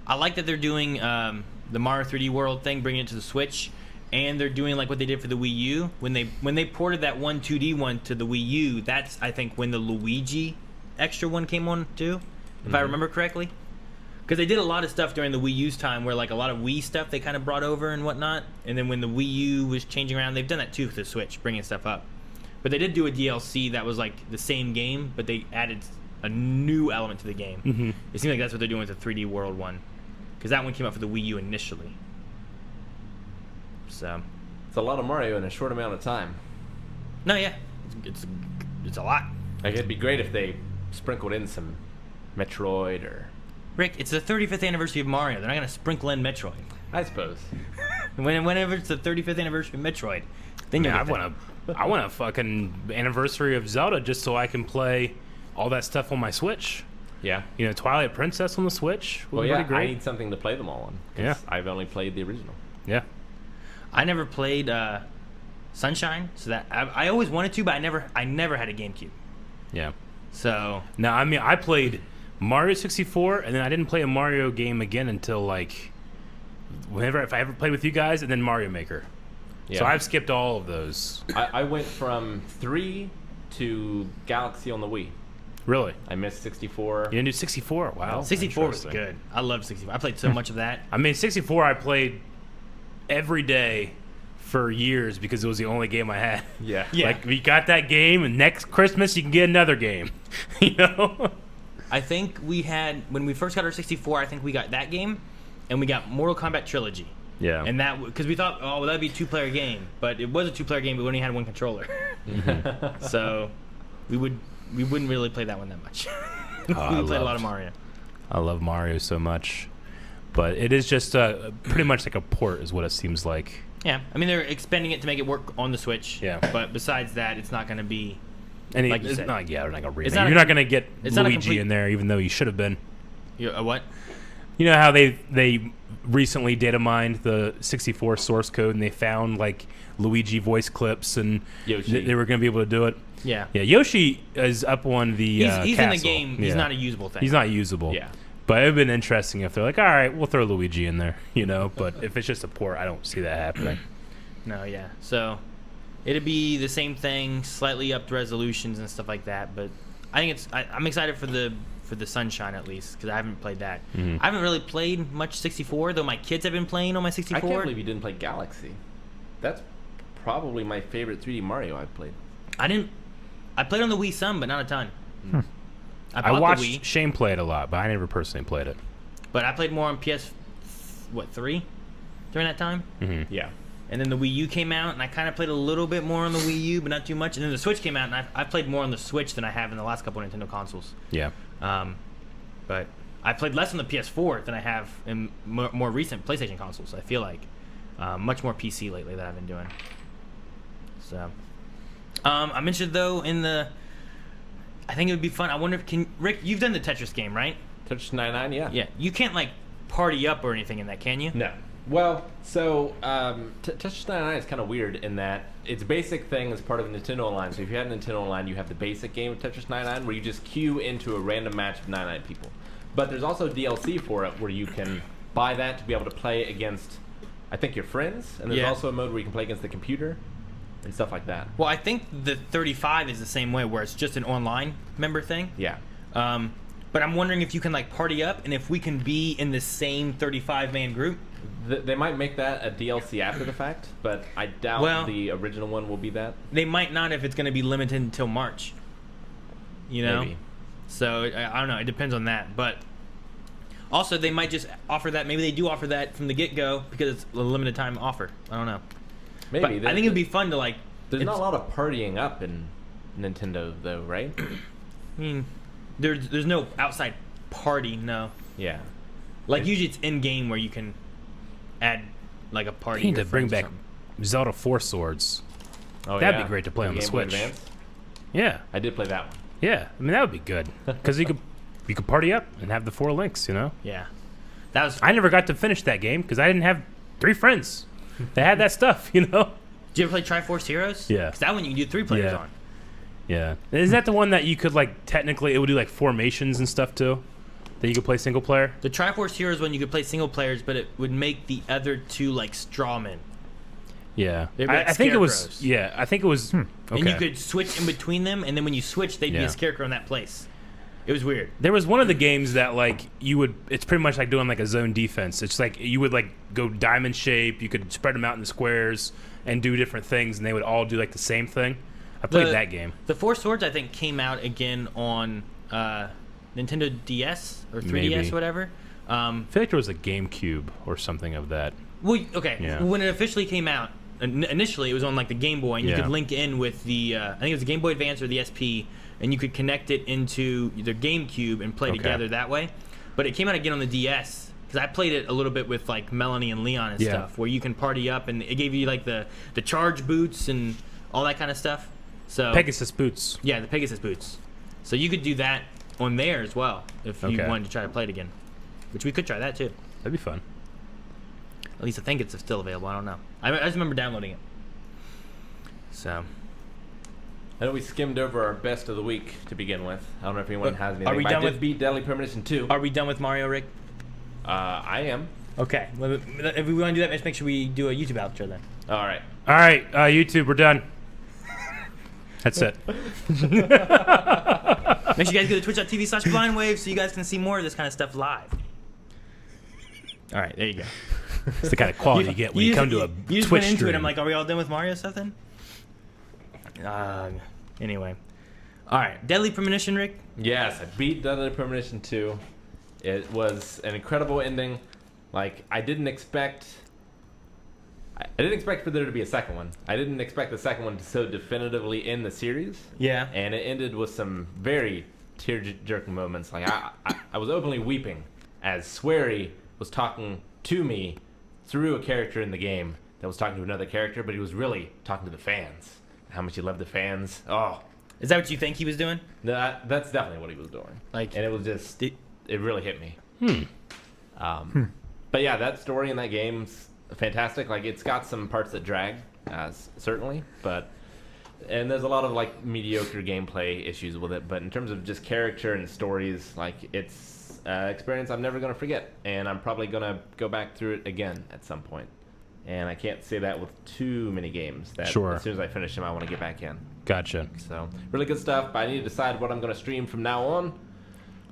I like that they're doing the Mario 3D World thing, bringing it to the Switch, and they're doing like what they did for the Wii U when they ported that 2D one to the Wii U. That's I think when the Luigi extra one came on too, if I remember correctly. Because they did a lot of stuff during the Wii U's time, where like a lot of Wii stuff they kind of brought over and whatnot. And then when the Wii U was changing around, they've done that too for the Switch, bringing stuff up. But they did do a DLC that was like the same game, but they added a new element to the game. Mm-hmm. It seems like that's what they're doing with the 3D World one, because that one came out for the Wii U initially. So, It's a lot of Mario in a short amount of time. no, yeah, it's a lot. Like it'd be great if they sprinkled in some Metroid or, Rick, it's the 35th anniversary of Mario. They're not gonna sprinkle in Metroid. I suppose. Whenever it's the 35th anniversary of Metroid, then Yeah, you'll I want a fucking anniversary of Zelda just so I can play all that stuff on my Switch. Yeah. You know, Twilight Princess on the Switch. Well, Would yeah, be great. I need something to play them all on. 'Cause Yeah. I've only played the original. Yeah. I never played Sunshine, so that I always wanted to, but I never had a GameCube. Yeah. So No, I mean, I played Mario 64, and then I didn't play a Mario game again until like if I ever played with you guys, and then Mario Maker. Yeah. So I've skipped all of those. I went from 3 to Galaxy on the Wii. Really? I missed 64. You didn't do 64? Wow. 64 was Interesting. good. I loved 64. I played so much of that. I mean, 64 I played every day for years because it was the only game I had. Yeah. Yeah. Like, we got that game, and next Christmas you can get another game. You know? I think we had when we first got our 64. I think we got that game, and we got Mortal Kombat Trilogy. Yeah. And that because we thought, oh, well, that'd be a 2-player game, but it was a 2-player game, but we only had one controller. So we wouldn't really play that one that much. We played a lot of Mario. I love Mario so much, but it is just pretty much like a port, is what it seems like. Yeah, I mean they're expanding it to make it work on the Switch. Yeah. But besides that, it's not going to be. And like you it's said. not, yeah, they're not gonna remake. It's not You're not gonna get it's not a Luigi complete- in there, even though you should have been. A what? You know how they recently data mined the 64 source code and they found like Luigi voice clips and Yoshi. they were going to be able to do it. Yeah. Yeah, Yoshi is up on the He's in the castle. game. He's Yeah. not a usable thing. He's not usable. Yeah. But it would have been interesting if they're like, all right, we'll throw Luigi in there, you know. But if it's just a port, I don't see that happening. No, yeah. So it'd be the same thing, slightly upped resolutions and stuff like that. But I think I'm excited for the Sunshine at least because I haven't played that. Mhm. I haven't really played much 64 though. My kids have been playing on my 64. I can't believe you didn't play Galaxy. That's probably my favorite 3D Mario I've played. I played on the Wii some, but not a ton. I I bought watched the Wii, Shane play it a lot, but I never personally played it. but I played more on PS3 during that time. Mm-hmm. Yeah. And then the Wii U came out, and I kind of played a little bit more on the Wii U, but not too much. And then the Switch came out, and I've played more on the Switch than I have in the last couple of Nintendo consoles. Yeah. But I played less on the PS4 than I have in more recent PlayStation consoles. I feel like much more PC lately that I've been doing. So I'm interested though in the. I think it would be fun. I wonder if Rick, you've done the Tetris game, right? Tetris 99, yeah. Yeah. You can't like party up or anything in that, can you? No. Well, so Tetris 99 is kind of weird in that its basic thing is part of Nintendo Online. So if you have Nintendo Online, you have the basic game of Tetris 99 where you just queue into a random match of 99 people. But there's also DLC for it where you can buy that to be able to play against, I think, your friends. And there's Yeah. also a mode where you can play against the computer and stuff like that. Well, I think the 35 is the same way, where it's just an online member thing. Yeah. But I'm wondering if you can like party up, and if we can be in the same 35-man group. They might make that a DLC after the fact, but I doubt the original one will be that. They might not if it's going to be limited until March. You know? Maybe. So, I don't know. It depends on that. But also, they might just offer that. Maybe they do offer that from the get-go because it's a limited time offer. I don't know. Maybe. But I think it would be fun to like... There's not a lot of partying up in Nintendo, though, right? I mean, there's no outside party, no. Yeah. Like, usually it's in-game where you can add, like, a party. They need or to bring friends or back something. Zelda 4 Swords. Oh, That'd yeah. be great to play on the Game Boy Switch. Advance? Yeah. I did play that one. Yeah. I mean, that would be good. Because you could party up and have the 4 links, you know? Yeah. That was... I never got to finish that game because I didn't have 3 friends that had that stuff, you know? Did you ever play Triforce Heroes? Yeah. Because that one you can do 3 players Yeah. on. Yeah. Isn't that the one that you could, like, technically, it would do, like, formations and stuff, too? That you could play single player? The Triforce Heroes one you could play single players, but it would make the other 2 like strawmen. Yeah. They'd be like I think it was... scarecrows. Yeah, I think it was... Okay. And you could switch in between them, and then when you switch, they'd be Yeah. a scarecrow in that place. It was weird. There was one of the games that, like, you would... It's pretty much like doing, like, a zone defense. It's like you would, like, go diamond shape. You could spread them out into squares and do different things, and they would all do, like, the same thing. I played that game. The 4 Swords, I think, came out again on Nintendo DS or 3DS, Maybe. whatever. I feel like there was a GameCube or something of that. Well, okay. Yeah. When it officially came out, initially it was on like the Game Boy, and you Yeah. could link in with the I think it was the Game Boy Advance or the SP, and you could connect it into the GameCube and play Okay. together that way. But it came out again on the DS because I played it a little bit with like Melanie and Leon and Yeah. stuff, where you can party up, and it gave you like the charge boots and all that kind of stuff. So Pegasus boots. yeah, the Pegasus boots. So you could do that on there as well if you Okay. wanted to try to play it again, which we could try that too. That'd be fun. At least I think it's still available. I don't know. I just remember downloading it. So I know we skimmed over our best of the week to begin with. I don't know if anyone has anything. are we but I done did with- beat Deadly Premonition 2. are we done with Mario, Rick? I am. Okay. Well, if we want to do that, let's make sure we do a YouTube outro then. All right. All right, YouTube, we're done. That's it. Make sure you guys go to twitch.tv/blindwave so you guys can see more of this kind of stuff live. All right, there you go. It's the kind of quality you get when you come to a you just Twitch went into stream. it. I'm like, are we all done with Mario stuff then? Anyway, All right, Deadly Premonition, Rick. Yes, I beat Deadly Premonition 2. It was an incredible ending. Like, I didn't expect for there to be a second one. I didn't expect the second one to so definitively end the series. Yeah. And it ended with some very tear-jerking moments. Like, I was openly weeping as Swery was talking to me through a character in the game that was talking to another character, but he was really talking to the fans. How much he loved the fans. Oh. Is that what you think he was doing? That's definitely what he was doing. Like, and it was just, it really hit me. But yeah, that story in that game's fantastic. Like, it's got some parts that drag, certainly, and there's a lot of like mediocre gameplay issues with it. But in terms of just character and stories, like, it's an experience I'm never gonna forget, and I'm probably gonna go back through it again at some point. And I can't say that with too many games. That Sure. As soon as I finish them, I want to get back in. Gotcha. So, really good stuff. But I need to decide what I'm going to stream from now on.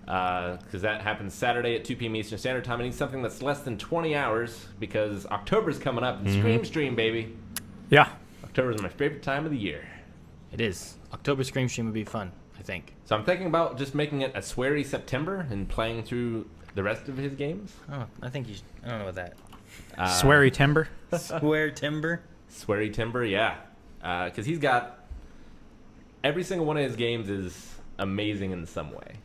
Because that happens Saturday at 2 p.m. Eastern Standard Time. I need something that's less than 20 hours. Because October's coming up. And Stream, baby. Yeah. October's my favorite time of the year. it is. October Scream Stream would be fun, I think. So I'm thinking about just making it a Swery September and playing through the rest of his games. Oh, I think you should, I don't know about that. Swery Timber. Square Timber? Swery Timber, yeah. Because he's got... Every single one of his games is amazing in some way.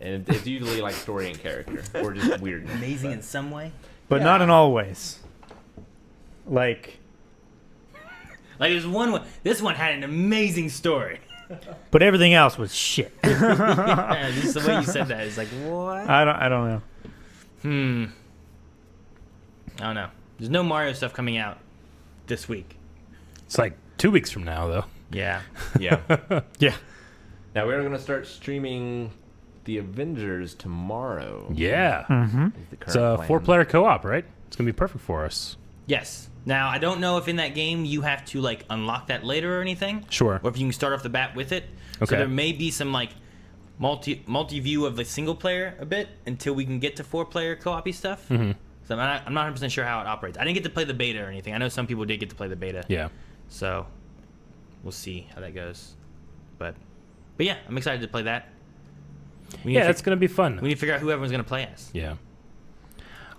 And it's usually like story and character. Or just weird. Amazing in some way? But not in all ways. Like, there's one, this one had an amazing story. but everything else was shit. Yeah, just the way you said that, it's like, what? I don't know. I don't know. There's no Mario stuff coming out this week. It's like 2 weeks from now, though. Yeah. Yeah. Yeah. Now we're going to start streaming the Avengers tomorrow. Yeah. Mm-hmm. Is the It's a current plan. 4-player co-op, right? It's going to be perfect for us. Yes. Now, I don't know if in that game you have to, like, unlock that later or anything. Sure. Or if you can start off the bat with it. Okay. So there may be some, like, multi-view of the single player a bit until we can get to 4-player co-op-y stuff. Mm-hmm. So I'm not 100% sure how it operates. I didn't get to play the beta or anything. I know some people did get to play the beta. Yeah. So we'll see how that goes. But yeah, I'm excited to play that. Yeah, that's going to be fun. We need to figure out who everyone's going to play as. Yeah.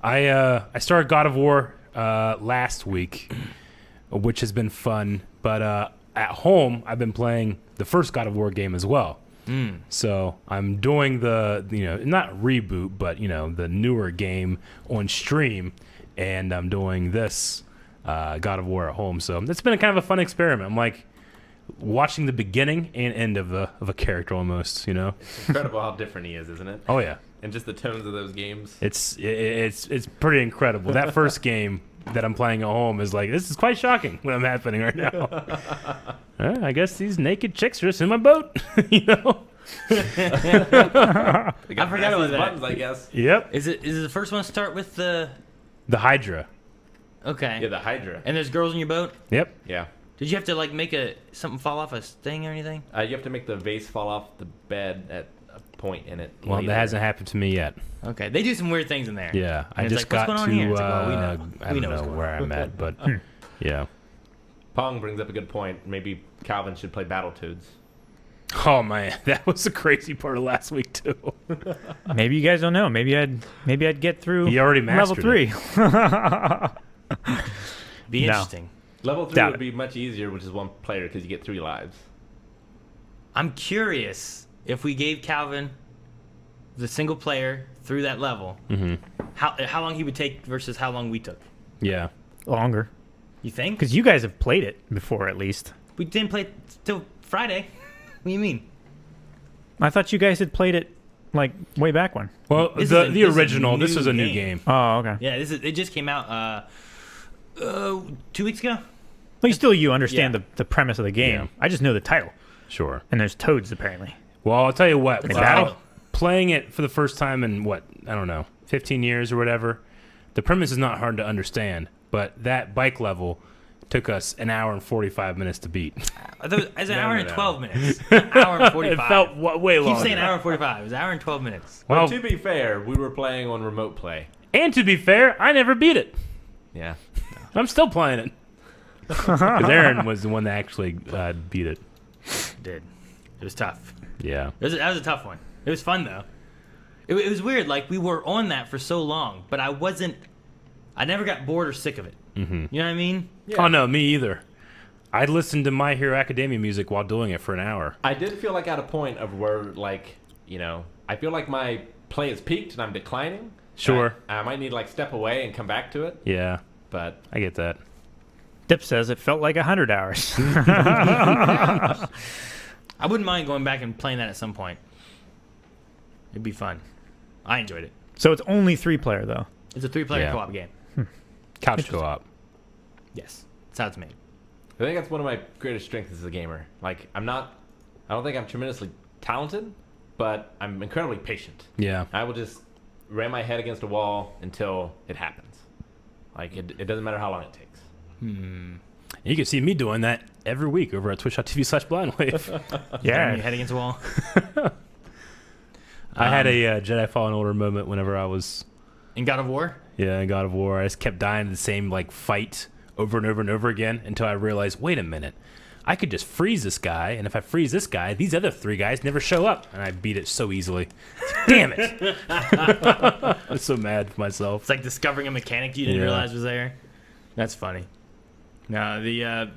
I started God of War last week, which has been fun. But at home, I've been playing the first God of War game as well. So I'm doing the, not reboot, but, the newer game on stream. And I'm doing this God of War at home. So it's been kind of a fun experiment. I'm like watching the beginning and end of a character almost, It's incredible how different he is, isn't it? Oh, yeah. And just the tones of those games. It's pretty incredible. That first game that I'm playing at home is like, this is quite shocking what I'm happening right now. I guess these naked chicks are just in my boat, They got I forgot about that. buttons, I guess. Yep. Is it the first one start with the... The Hydra. Okay. Yeah, the Hydra. And there's girls in your boat? Yep. Yeah. Did you have to, like, make something fall off a thing or anything? You have to make the vase fall off the bed at a point in it. Well, later. that hasn't happened to me yet. Okay. They do some weird things in there. Yeah. I And it's just like, got what's to, going on here? It's like, well, we know. I We don't know what's know going where I'm at, but yeah. Pong brings up a good point. Maybe Calvin should play Battletoads. Oh, man. That was the crazy part of last week, too. Maybe you guys don't know. Maybe I'd get through He already level mastered 3. Be No. interesting. Level 3 Doubt would be much easier, which is one player, because you get 3 lives. I'm curious if we gave Calvin the single player through that level, how long he would take versus how long we took. Yeah. Longer. You think? Because you guys have played it before, at least. We didn't play it till Friday. What do you mean? I thought you guys had played it, like, way back when. Well, This the is a original, this new is a new game. game. Oh, okay. Yeah, it just came out 2 weeks ago. Well, you understand Yeah. the premise of the game. Yeah. I just know the title. Sure. And there's toads, apparently. Well, I'll tell you what. That's battle? Playing it for the first time in, I don't know, 15 years or whatever, the premise is not hard to understand. But that bike level took us an hour and 45 minutes to beat. I thought it was an hour and no. 12 minutes. An hour and 45. It felt way Keep longer. saying hour and 45. It was an hour and 12 minutes. Well, But to be fair, we were playing on remote play. and to be fair, I never beat it. Yeah. I'm still playing it. Because Aaron was the one that actually beat it. Did. It was tough. Yeah. That was a tough one. It was fun though. It was weird. Like we were on that for so long, but I never got bored or sick of it. Mm-hmm. You know what I mean? Yeah. Oh no, me either. I listened to My Hero Academia music while doing it for an hour. I did feel like at a point of where, like, you know, I feel like my play is peaked and I'm declining. Sure. I might need to, like, step away and come back to it. Yeah, But I get that. Dip says it felt like 100 hours. I wouldn't mind going back and playing that at some point. It'd be fun. I enjoyed it. So it's only 3-player, though. It's a 3-player Yeah. co-op game. Couch co-op. Yes, that's how it's made. I think that's one of my greatest strengths as a gamer. Like, I don't think I'm tremendously talented, but I'm incredibly patient. Yeah. I will just ram my head against a wall until it happens. Like, it doesn't matter how long it takes. You can see me doing that every week over at twitch.tv/blindwave. Ram Yeah. your head against a wall. I had a Jedi Fallen Order moment whenever I was In God of War? in God of War. I just kept dying in the same like fight over and over and over again until I realized, wait a minute, I could just freeze this guy, and if I freeze this guy, these other 3 guys never show up, and I beat it so easily. Damn it! I'm so mad with myself. It's like discovering a mechanic you didn't Yeah. realize was there. That's funny. No, the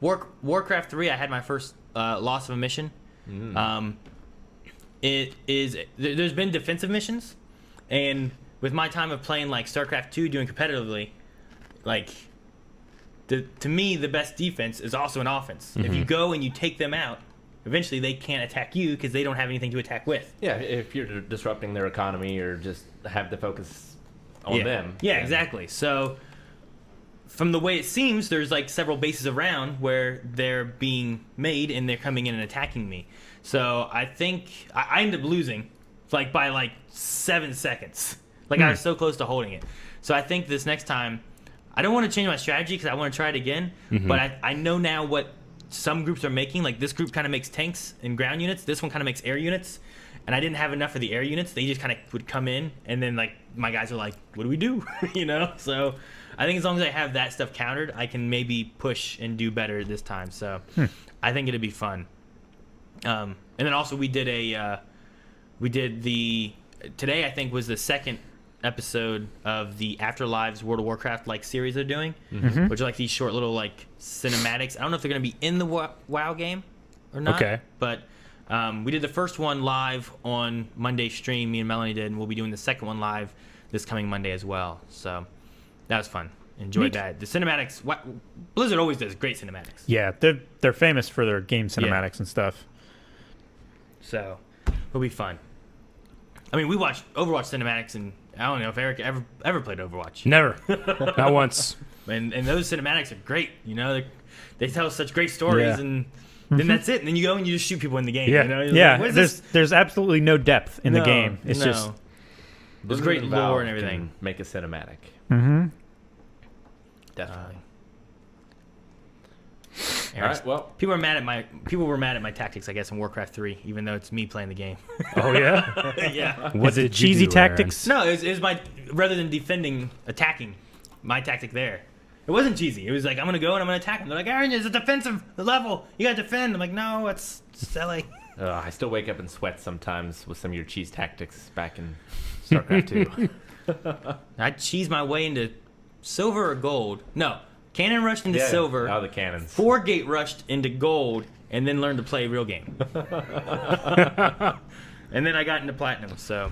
Warcraft 3, I had my first loss of a mission. There's been defensive missions, and with my time of playing like StarCraft 2, doing competitively, like to me the best defense is also an offense. If you go and you take them out, eventually they can't attack you because they don't have anything to attack with. Yeah, if you're disrupting their economy or just have the focus on them. Yeah, then- exactly. So from the way it seems, there's like several bases around where they're being made and they're coming in and attacking me. So I think I ended up losing like by like 7 seconds. Like I was so close to holding it. So I think this next time, I don't want to change my strategy because I want to try it again. But I know now what some groups are making. Like this group kind of makes tanks and ground units. This one kind of makes air units. And I didn't have enough of the air units. They just kind of would come in, and then like my guys are like, "What do we do?" You know. So I think as long as I have that stuff countered, I can maybe push and do better this time. So I think it'd be fun. And then also we did today I think was the second episode of the Afterlives World of Warcraft like series they're doing, which are like these short little like cinematics. I don't know if they're gonna be in the WoW game or not. Okay. But we did the first one live on Monday stream. Me and Melanie did, and we'll be doing the second one live this coming Monday as well. So that was fun. Enjoyed that. The cinematics. Blizzard always does great cinematics. Yeah, they're famous for their game cinematics and stuff. So it'll be fun. I mean, we watched Overwatch cinematics, and I don't know if Eric ever played Overwatch. Never. Not once. And those cinematics are great. You know, they tell such great stories, Yeah. and then that's it. And then you go and you just shoot people in the game. Yeah. You know? You're Yeah, like, what is there's absolutely no depth in the No, game. It's no. just There's Blizzard great and lore Valve and everything. can make a cinematic. Definitely. All right. Well, People were mad at my tactics, I guess, in Warcraft 3, even though it's me playing the game. Oh yeah. Yeah. What did you cheesy do, Aaron? tactics. No, it was my rather than defending, attacking. My tactic there. It wasn't cheesy. It was like I'm gonna go and I'm gonna attack him. They're like, Aaron, it's a defensive level. You gotta defend. I'm like, no, it's silly. I still wake up in sweats sometimes with some of your cheese tactics back in StarCraft 2. I cheese my way into silver or gold. No, cannon rushed into silver. Oh, the cannons. 4 gate rushed into gold, and then learned to play real game. And then I got into platinum. So,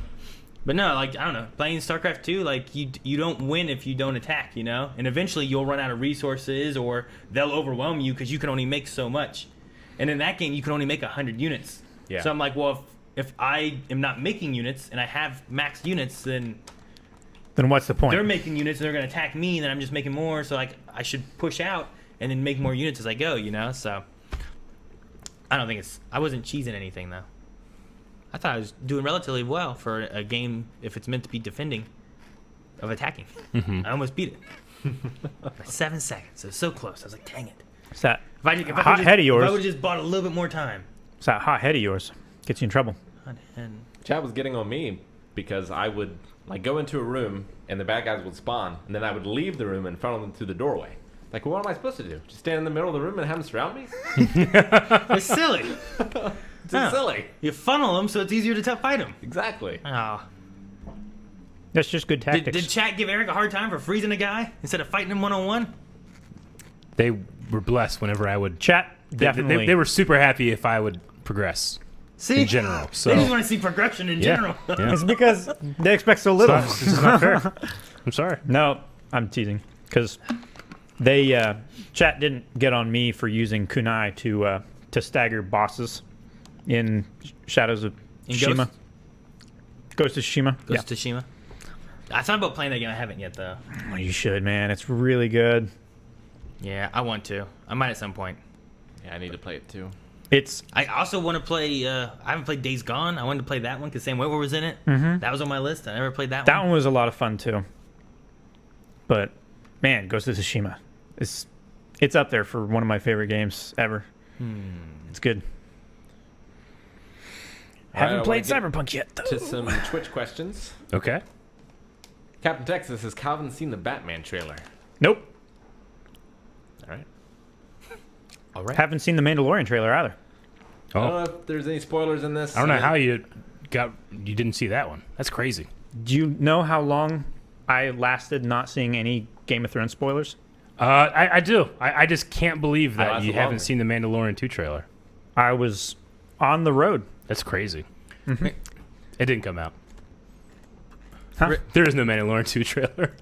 but no, like I don't know, playing StarCraft 2, like you don't win if you don't attack, you know. And eventually you'll run out of resources, or they'll overwhelm you because you can only make so much. And in that game, you can only make 100 units. Yeah. So I'm like, well, if I am not making units and I have max units, then Then what's the point? they're making units and they're going to attack me, and then I'm just making more. So like I should push out and then make more units as I go, you know. So I don't think I wasn't cheesing anything though. I thought I was doing relatively well for a game if it's meant to be defending of attacking. I almost beat it by 7 seconds. It was so close. I was like, dang it. It's that If I, if I hot could've head of just, yours. if I would have just bought a little bit more time. It's that hot head of yours. Gets you in trouble. And Chad was getting on me because I would like go into a room and the bad guys would spawn, and then I would leave the room and funnel them through the doorway. Like, what am I supposed to do? Just stand in the middle of the room and have them surround me? It's silly. It's silly. You funnel them so it's easier to fight them. Exactly. Oh. That's just good tactics. Did Chat give Eric a hard time for freezing a guy instead of fighting him one-on-one? They were blessed whenever I would. Chat definitely. They were super happy if I would progress. See? In general. So. They just want to see progression in general. Yeah. It's because they expect so little. This is not fair. I'm sorry. No, I'm teasing because they Chat didn't get on me for using kunai to stagger bosses in Shadows of In Tsushima. Ghost of Tsushima. Ghost of Tsushima. I thought about playing that game. I haven't yet, though. Oh, you should, man. It's really good. Yeah, I want to. I might at some point. Yeah, I need to play it too. I also want to play. I haven't played Days Gone. I wanted to play that one because Sam Witwer was in it. Mm-hmm. That was on my list. I never played that one. That one was a lot of fun too. But man, Ghost of Tsushima, it's up there for one of my favorite games ever. It's good. Haven't I played wanna Cyberpunk yet, though. To some Twitch questions. Okay. Captain Texas, has Calvin seen the Batman trailer? Nope. All right. All right. Haven't seen the Mandalorian trailer either. I don't Oh, know if there's any spoilers in this. I don't know how you didn't see that one. That's crazy. Do you know how long I lasted not seeing any Game of Thrones spoilers? I do. I just can't believe I that lasted you haven't longer. seen the Mandalorian 2 trailer. I was on the road. That's crazy. It didn't come out. Huh? There is no Mandalorian 2 trailer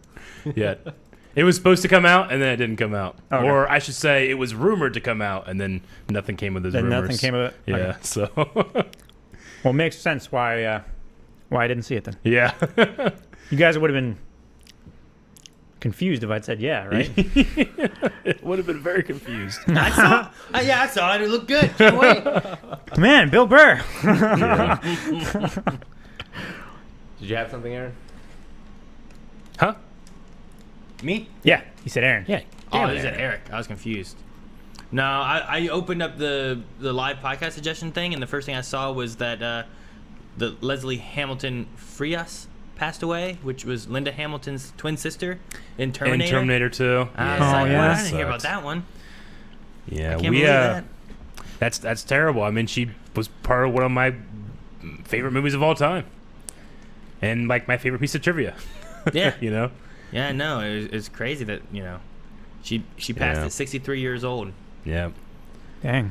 yet. It was supposed to come out, and then it didn't come out. Okay. Or I should say, it was rumored to come out, and then nothing came of those Then rumors. nothing came of it? Yeah, Okay. so... Well, it makes sense why I didn't see it then. yeah. You guys would have been confused if I'd said yeah, right? It would have been very confused. I saw it. It looked good. Can't wait. Man, Bill Burr. Did you have something, Aaron? Huh? Me? Yeah, he said Aaron. Yeah. Oh, is it Eric? I was confused. No, I opened up the live podcast suggestion thing, and the first thing I saw was that the Leslie Hamilton Frias passed away, which was Linda Hamilton's twin sister in Terminator. In Terminator 2. I was like, yeah. what? I didn't hear about that one. Yeah, I can't believe that. That's terrible. I mean, she was part of one of my favorite movies of all time, and like my favorite piece of trivia. Yeah. You know. Yeah, no, it's crazy that she passed Yeah. at 63 years old. Yeah. Dang.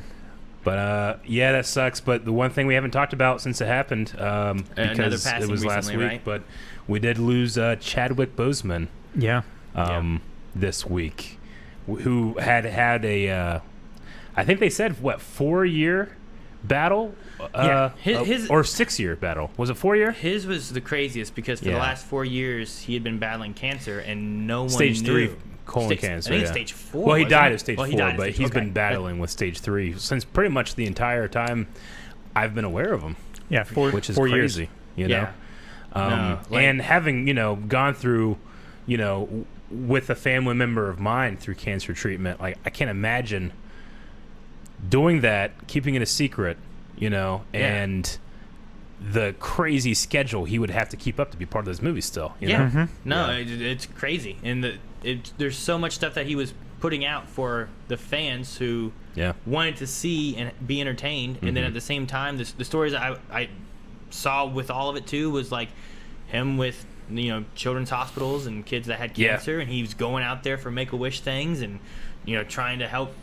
But yeah, that sucks. But the one thing we haven't talked about since it happened, because it passing was last recently, week, right? but we did lose Chadwick Boseman Yeah. this week, who had a, I think they said 4-year battle, Yeah, his- or 6-year battle. Was it 4-year? His was the craziest because for the Yeah. last 4 years he had been battling cancer and no one Stage knew. 3 colon cancer. I think yeah. stage 4. Well, he wasn't died it? of stage Well, 4, died of but stage- he's okay. been battling with stage 3 since pretty much the entire time I've been aware of him. Yeah, Which is 4 crazy, years. you know. Yeah. No, like- And having gone through, with a family member of mine through cancer treatment, like I can't imagine doing that, keeping it a secret, and the crazy schedule he would have to keep up to be part of this movie still. You Yeah. know? No, Yeah. it's crazy, and there's so much stuff that he was putting out for the fans who Yeah. wanted to see and be entertained, and then at the same time, the stories I saw with all of it too was like him with children's hospitals and kids that had Yeah. cancer, and he was going out there for Make-A-Wish things and trying to help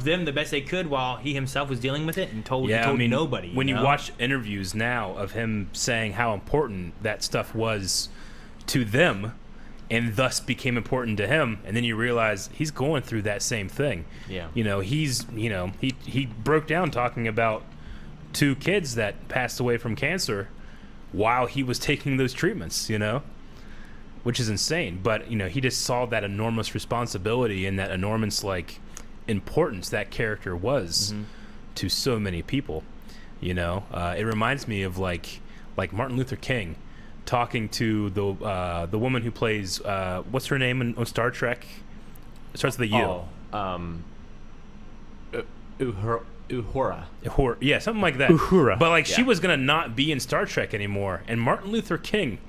them the best they could while he himself was dealing with it and told nobody. When you know? watch interviews now of him saying how important that stuff was to them, and thus became important to him, and then you realize he's going through that same thing. Yeah. He broke down talking about 2 kids that passed away from cancer while he was taking those treatments, which is insane. But he just saw that enormous responsibility and that enormous importance that character was to so many people. It reminds me of like Martin Luther King talking to the woman who plays what's her name on Star Trek? It starts with a U. Uhura. Yeah, something like that. Uhura. But she Yeah. was gonna not be in Star Trek anymore, and Martin Luther King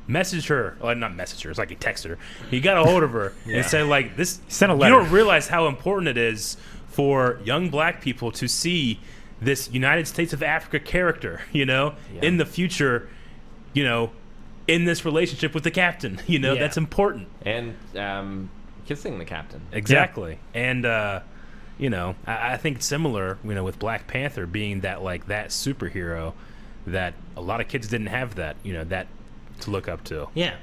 messaged her, well, not messaged her, it's like he texted her. He got a hold of her and said, like, this. Sent a You letter. don't realize how important it is for young black people to see this United States of Africa character, in the future, in this relationship with the captain. That's important. And kissing the captain. Exactly. And, I think it's similar, with Black Panther being that, like, that superhero that a lot of kids didn't have that, that to look up to. Yeah.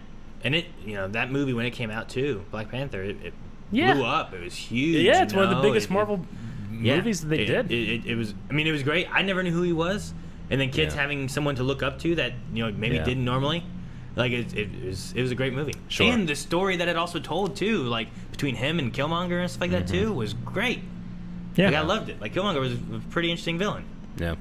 And it, that movie, when it came out, too, Black Panther, it blew up. It was huge. Yeah, it's one of the biggest Marvel movies that they did. It was, it was great. I never knew who he was. And then kids having someone to look up to that, maybe didn't normally. Like, it was a great movie. Sure. And the story that it also told, too, like, between him and Killmonger and stuff like that, too, was great. Yeah. Like, I loved it. Like, Killmonger was a pretty interesting villain. Yeah.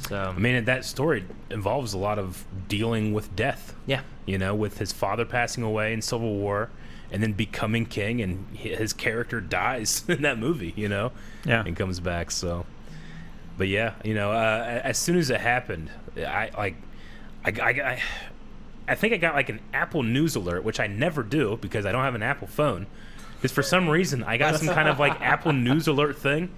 So, I mean, that story involves a lot of dealing with death. yeah. With his father passing away in Civil War and then becoming king, and his character dies in that movie, Yeah. and comes back. So, but yeah, as soon as it happened, I think I got like an Apple News alert, which I never do because I don't have an Apple phone. Because for some reason I got some kind of like Apple News alert thing.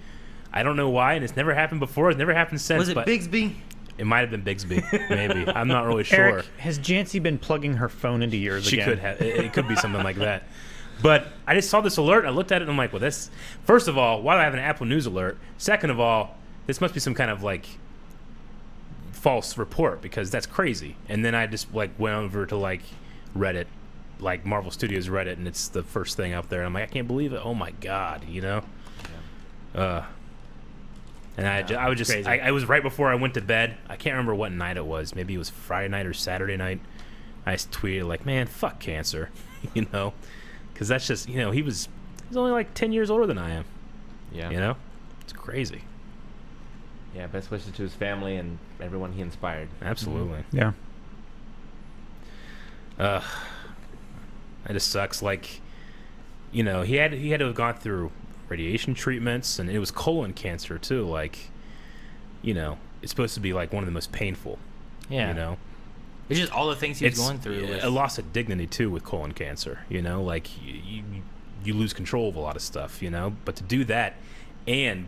I don't know why, and it's never happened before. It's never happened since. Was it but Bigsby? It might have been Bigsby, maybe. I'm not really sure. Eric, has Jancy been plugging her phone into yours She again? could have. It could be something like that. But I just saw this alert. And I looked at it and I'm like, well, this. First of all, why do I have an Apple News alert? Second of all, this must be some kind of like false report because that's crazy. And then I just like went over to like Reddit, like Marvel Studios Reddit, and it's the first thing up there. And I'm like, I can't believe it. Oh my god, And I was just, Crazy. I was right before I went to bed. I can't remember what night it was. Maybe it was Friday night or Saturday night. I just tweeted like, man, fuck cancer, because that's just, he's only like 10 years older than I am. Yeah. It's crazy. Yeah, best wishes to his family and everyone he inspired. Absolutely. Yeah. It just sucks. Like, he had to have gone through radiation treatments, and it was colon cancer too. Like, it's supposed to be like one of the most painful. Yeah. It's just all the things he was going through. A loss of dignity too with colon cancer. Like you lose control of a lot of stuff. But to do that and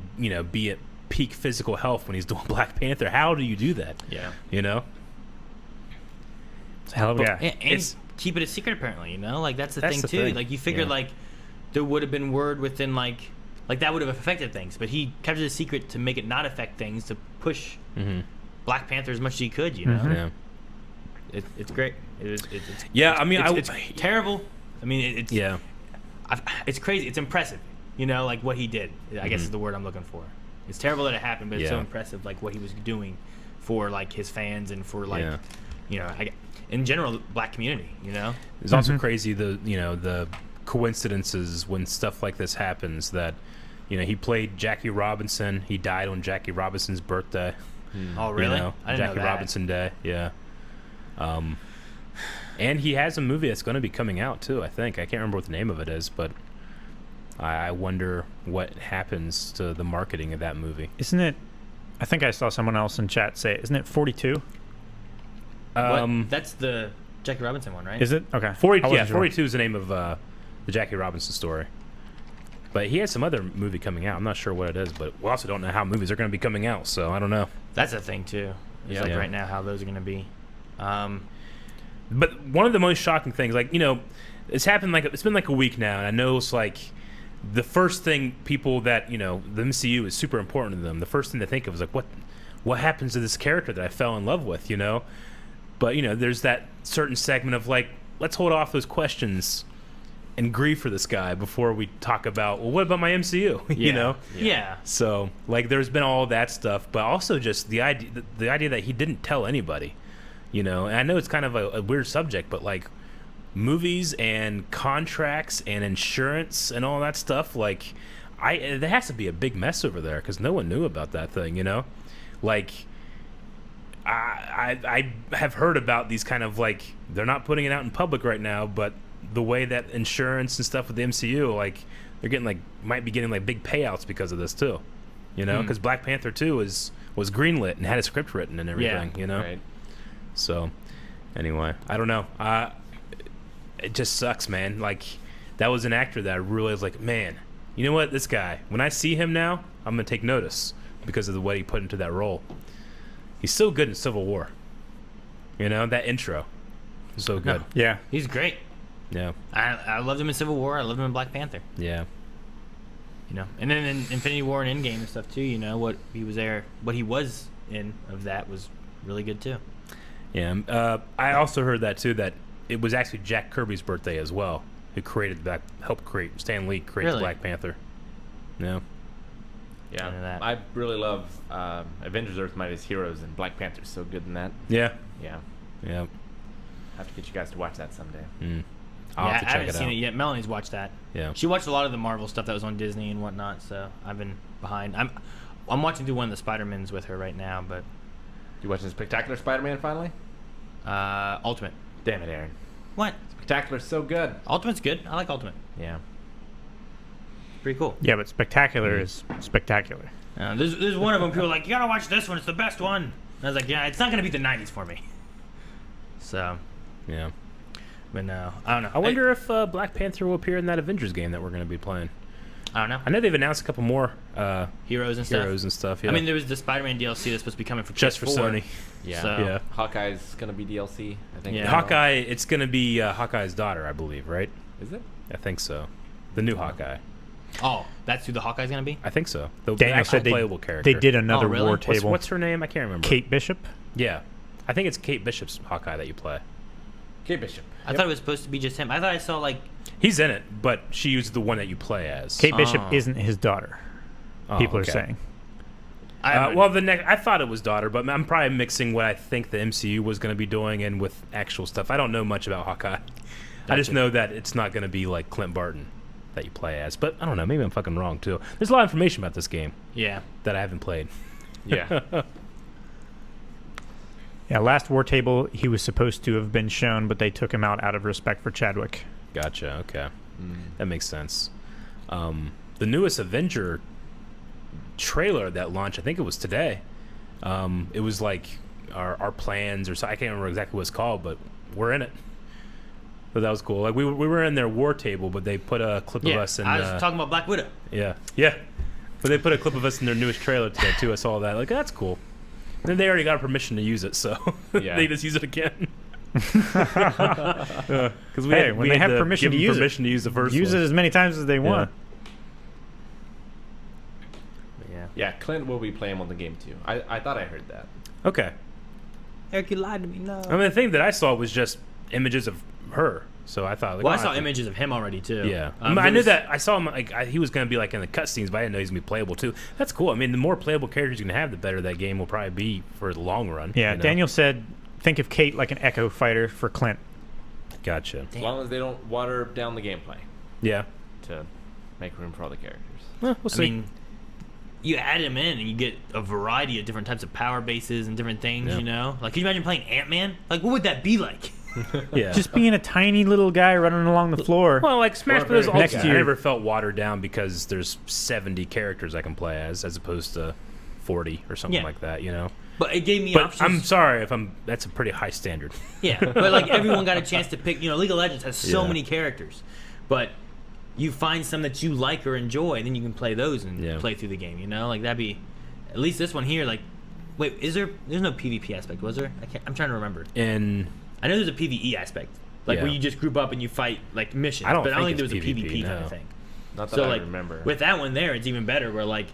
be at peak physical health when he's doing Black Panther, how do you do that? Yeah. It's a hell of a guy. And keep it a secret, apparently. Like that's the That's thing the too. thing. Like you figured, Yeah. like there would have been word within like that would have affected things, but he kept it a secret to make it not affect things, to push Black Panther as much as he could. Yeah. It's great. It's Yeah, I mean, it's terrible. I mean, it's Yeah. it's crazy. It's impressive. Like what he did. I guess is the word I'm looking for. It's terrible that it happened, but it's so Yeah. impressive, like what he was doing for like his fans and for like Yeah. in general Black community. It's also crazy the coincidences when stuff like this happens that he played Jackie Robinson. He died on Jackie Robinson's birthday. Oh really? I didn't Jackie know that. Robinson Day. Yeah. And he has a movie that's going to be coming out too. I think I can't remember what the name of it is, but I wonder what happens to the marketing of that movie. Isn't it? I think I saw someone else in chat say, "Isn't it 42?" That's the Jackie Robinson one, right? Is it? Okay. 42 is the name of the Jackie Robinson story. But he has some other movie coming out. I'm not sure what it is, but we also don't know how movies are going to be coming out, so I don't know. That's a thing too. It's like right now how those are going to be. But one of the most shocking things, like, it's happened it's been like a week now, and I know it's like the first thing people that, the MCU is super important to them, the first thing they think of is like, what happens to this character that I fell in love with, But, there's that certain segment of like, let's hold off those questions and grieve for this guy before we talk about, well, what about my MCU? Yeah. So, like, there's been all that stuff, but also just the idea that he didn't tell anybody, And I know it's kind of a weird subject, but like movies and contracts and insurance and all that stuff, like, there has to be a big mess over there because no one knew about that thing, Like, I have heard about these kind of like, they're not putting it out in public right now, but the way that insurance and stuff with the MCU, like, they're getting might be getting big payouts because of this too, because Black Panther 2 was greenlit and had a script written and everything, Right. So Anyway, I don't know. It just sucks, man. Like, that was an actor that I really was like, man, you know what? This guy, when I see him now, I'm going to take notice because of the way he put into that role. He's so good in Civil War. You know, that intro is so good. No. Yeah. He's great. Yeah. I loved him in Civil War. I loved him in Black Panther. Yeah. You know, and then in Infinity War and Endgame and stuff too. You know what he was in of that was really good too. Yeah. I also heard that too, that it was actually Jack Kirby's birthday as well, who helped create Stan Lee create Really? Black Panther. Yeah. Yeah, Into that. I really love Avengers: Earth's Mightiest Heroes, and Black Panther's so good in that. Yeah. Yeah, Yeah. have to get you guys to watch that someday. I'll have to I check haven't it seen out. it yet. Melanie's watched that. Yeah. She watched a lot of the Marvel stuff that was on Disney and whatnot, so I've been behind. I'm watching through one of the Spider-Mans with her right now, but You watching Spectacular Spider-Man finally? Ultimate. Damn it, Aaron! What? Spectacular's so good. Ultimate's good. I like Ultimate. Yeah. Pretty cool. Yeah, but spectacular is spectacular. There's one of them. People are like, you gotta watch this one. It's the best one. And I was like, yeah, it's not gonna beat the '90s for me. So, Yeah. but no, I don't know. I wonder if Black Panther will appear in that Avengers game that we're going to be playing. I don't know. I know they've announced a couple more Heroes and stuff. heroes and stuff. Yeah. I mean, there was the Spider-Man DLC that's supposed to be coming for just for PS4. Sony. Yeah. So- Yeah. Hawkeye's gonna be DLC, I think. Yeah. Hawkeye, it's going to be Hawkeye's daughter, I believe, right? Is it? I think so. The new Hawkeye. Oh, that's who the Hawkeye's gonna be. I think so. The Daniel actual said playable character. they did another Oh, really? war What's- table. What's her name? I can't remember. Kate Bishop? Yeah. I think it's Kate Bishop's Hawkeye that you play. Kate Bishop. I thought it was supposed to be just him. I thought I saw like. He's in it, but she used the one that you play as. Kate Bishop Oh. isn't his daughter. Oh, People okay. are saying. Well, I thought it was daughter, but I'm probably mixing what I think the MCU was going to be doing and with actual stuff. I don't know much about Hawkeye. I just know that it's not going to be like Clint Barton that you play as. But I don't know. Maybe I'm fucking wrong too. There's a lot of information about this game Yeah. that I haven't played. Yeah. Yeah, last war table he was supposed to have been shown, but they took him out of respect for Chadwick. Gotcha. Okay, that makes sense. The newest Avenger trailer that launched, I think it was today. It was like our plans or so. I can't remember exactly what it's called, but we're in it. So that was cool. Like we were in their war table, but they put a clip of Yeah. us in. I was talking about Black Widow. Yeah. But they put a clip of us in their newest trailer today too. I saw that. Like that's cool. And then they already got permission to use it, so Yeah. they just use it again. Because When they have permission to use it, permission to use the first Use one. it as many times as they want. But yeah. Yeah, Clint will be playing on the game too. I thought I heard that. Okay. Eric, you lied to me. No. I mean, the thing that I saw was just images of her. So I thought, like, Well, I oh, saw think- images of him already too. Yeah, Um, I there knew was- that. I saw him like he was going to be like in the cutscenes, but I didn't know he was going to be playable too. That's cool. I mean, the more playable characters you can have, the better that game will probably be for the long run. Yeah, you know? Daniel said, think of Kate like an Echo fighter for Clint. Gotcha. As long as they don't water down the gameplay Yeah. to make room for all the characters. Well, we'll I see. mean, you add him in and you get a variety of different types of power bases and different things. Yeah. You know, like can you imagine playing Ant-Man? Like, what would that be like? yeah. Just being a tiny little guy running along the floor. well, like Smash Or Bros. very Ultimate, next to I you. never felt watered down because there's 70 characters I can play as opposed to 40 or something Yeah. like that. You know. But it gave me But options. I'm sorry if that's a pretty high standard. Yeah, but like everyone got a chance to pick. You know, League of Legends has so Yeah. many characters, but you find some that you like or enjoy, then you can play those and Yeah. play through the game. You know, like that'd be at least this one here. Like, wait, is there? There's no PvP aspect, was there? I'm trying to remember. And I know there's a PvE aspect, like where Yeah. you just group up and you fight like missions. I don't but I don't think think there was a it's PvP kind no. of thing. Not that So I like remember. with that one there, it's even better. Where like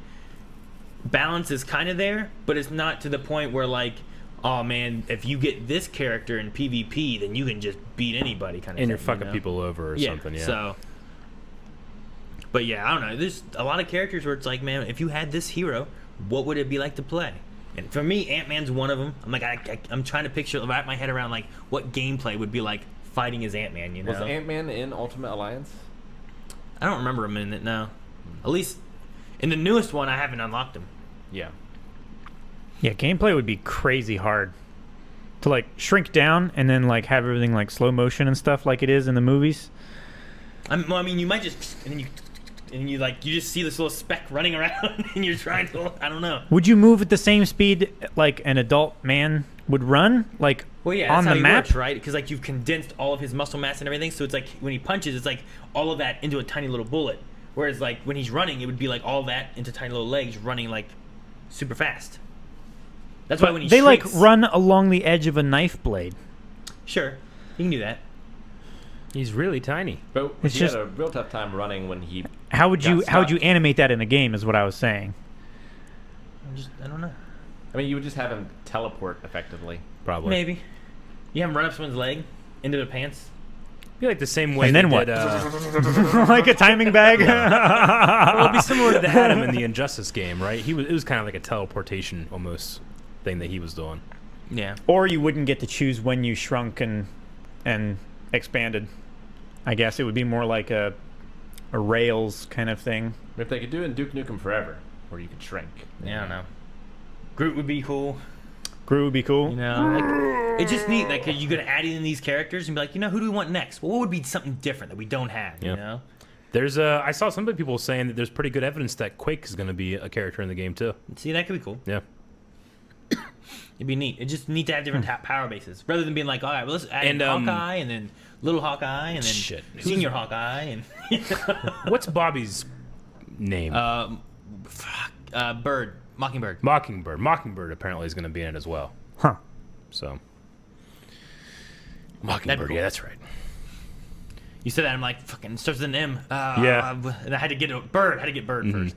balance is kind of there, but it's not to the point where like, oh man, if you get this character in PvP, then you can just beat anybody kind of. and you're thing, fucking you know? people over or something. Yeah. So, but yeah, I don't know. There's a lot of characters where it's like, man, if you had this hero, what would it be like to play? And for me, Ant-Man's one of them. I'm like, I'm trying to wrap my head around like what gameplay would be like fighting as Ant-Man. You know, Was Ant-Man in Ultimate Alliance? I don't remember him in it now. At least in the newest one, I haven't unlocked him. Yeah. Yeah, gameplay would be crazy hard to like shrink down and then like have everything like slow motion and stuff like it is in the movies. I mean, you might just and you like you just see this little speck running around and you're trying to. I don't know. Would you move at the same speed like an adult man would run like Well, yeah, on that's how the he map. works, right? Because like you've condensed all of his muscle mass and everything, so it's like when he punches, it's like all of that into a tiny little bullet. Whereas like when he's running, it would be like all that into tiny little legs running like super fast. That's why when he They like shrieks- run along the edge of a knife blade. Sure, you can do that. He's really tiny. But It's he just- had a real tough time running when he. How would you Got stuck. animate that in a game? Is what I was saying. I don't know. I mean, you would just have him teleport effectively. Probably. Maybe. You have him run up someone's leg into the pants. Be like the same way. And then they what? Did, Like a timing bag. well, it'd be similar to the Adam in the Injustice game, right? It was kind of like a teleportation almost thing that he was doing. Yeah. Or you wouldn't get to choose when you shrunk and expanded. I guess it would be more like a Rails kind of thing. If they could do it in Duke Nukem Forever, where you could shrink. Yeah, I don't know. Groot would be cool. Groot would be cool. You know, like, it's just neat. Like you could add in these characters and be like, who do we want next? Well, what would be something different that we don't have? Yeah. You know. There's I saw some people saying that there's pretty good evidence that Quake is going to be a character in the game too. See, that could be cool. Yeah. It'd be neat. It's just neat to have different power bases rather than being like, all right, well, let's add in Hawkeye and then Little Hawkeye and then Shit. Senior Hawkeye and What's Bobby's name? Bird, Mockingbird. Mockingbird. Mockingbird apparently is going to be in it as well. Huh. So. Mockingbird. cool. Yeah, that's right. You said that I'm like fucking starts with an M. Yeah. And I had to get a Bird. Had to get Bird first.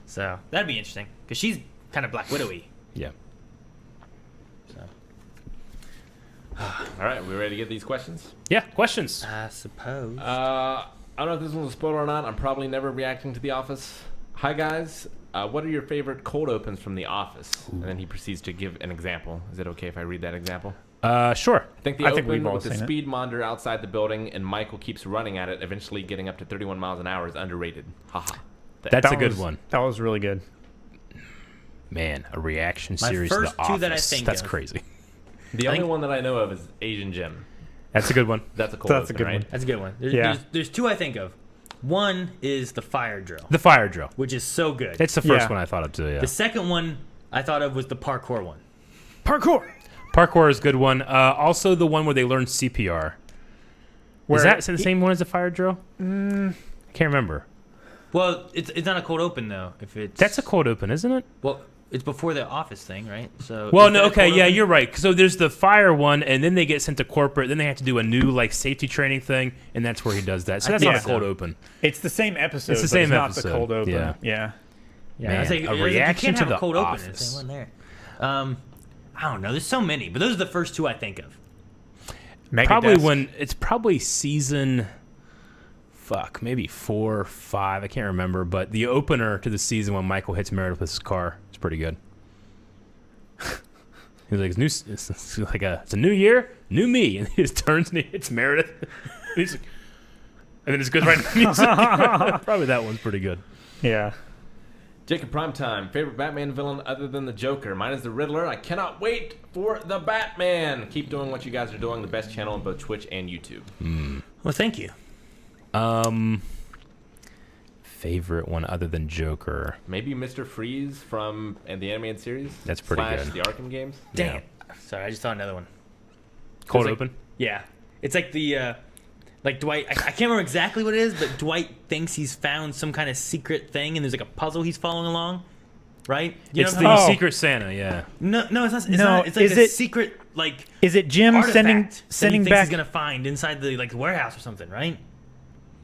So that'd be interesting because she's kind of Black Widowy. Yeah. So All right, we ready to get these questions? Yeah. Questions. I suppose. I don't know if this one's a spoiler or not. I'm probably never reacting to The Office. Hi, guys. What are your favorite cold opens from The Office? And then he proceeds to give an example. Is it okay if I read that example? Sure. I think the I think open we've all with the seen it. speed monitor outside the building and Michael keeps running at it, eventually getting up to 31 miles an hour is underrated. Haha. That's a That good was- one. That was really good. Man, a reaction My series to first The two Office. that I think That's of. crazy. The I only think- one that I know of is Asian Jim. That's a good one. That's a cold That's a open, good right? one. That's a good one. Yeah. There's two I think of. One is the fire drill, The fire drill. which is so good. It's the first Yeah. one I thought of too. Yeah. The second one I thought of was the parkour one. Parkour. Parkour is a good one. Also, the one where they learn CPR. Is that the same one as the fire drill? I can't remember. Well, it's not a cold open though. If it's That's a cold open, isn't it? well, it's before the office thing, right? So Well, is no, that a okay, cold yeah, open? you're right. So there's the fire one, and then they get sent to corporate. Then they have to do a new like safety training thing, and that's where he does that. So I that's think not a cold so. open. It's the same episode. It's the but same not episode. the cold open. Yeah. Yeah. Yeah, Man, I was like, a reaction you can't to have a The cold open. Office. It's the one there. I don't know. There's so many, but those are the first two I think of. Probably Megadesk. when it's probably season, maybe 4 or 5. I can't remember. But the opener to the season when Michael hits Meredith with his car is pretty good. He's like, it's a new year, new me, and he just turns and he hits Meredith. And then it just goes right into music. Probably that one's pretty good. Yeah. Jacob Primetime, favorite Batman villain other than the Joker? Mine is the Riddler. I cannot wait for the Batman. Keep doing what you guys are doing. The best channel on both Twitch and YouTube. Well, thank you. Favorite one other than Joker? Maybe Mr. Freeze from the animated series. That's pretty / good. the Arkham games. Dang Yeah. it. Sorry, I just saw another one. Cold like- open? Yeah, it's like the like Dwight. I can't remember exactly what it is, but Dwight thinks he's found some kind of secret thing, and there's like a puzzle he's following along. Right? You It's know the what I'm talking Secret Santa, yeah. about? No, it's not. It's No, not. It's like is a it- secret like Is it Jim artifact sending that he thinks back? he's gonna find inside the like warehouse or something, right?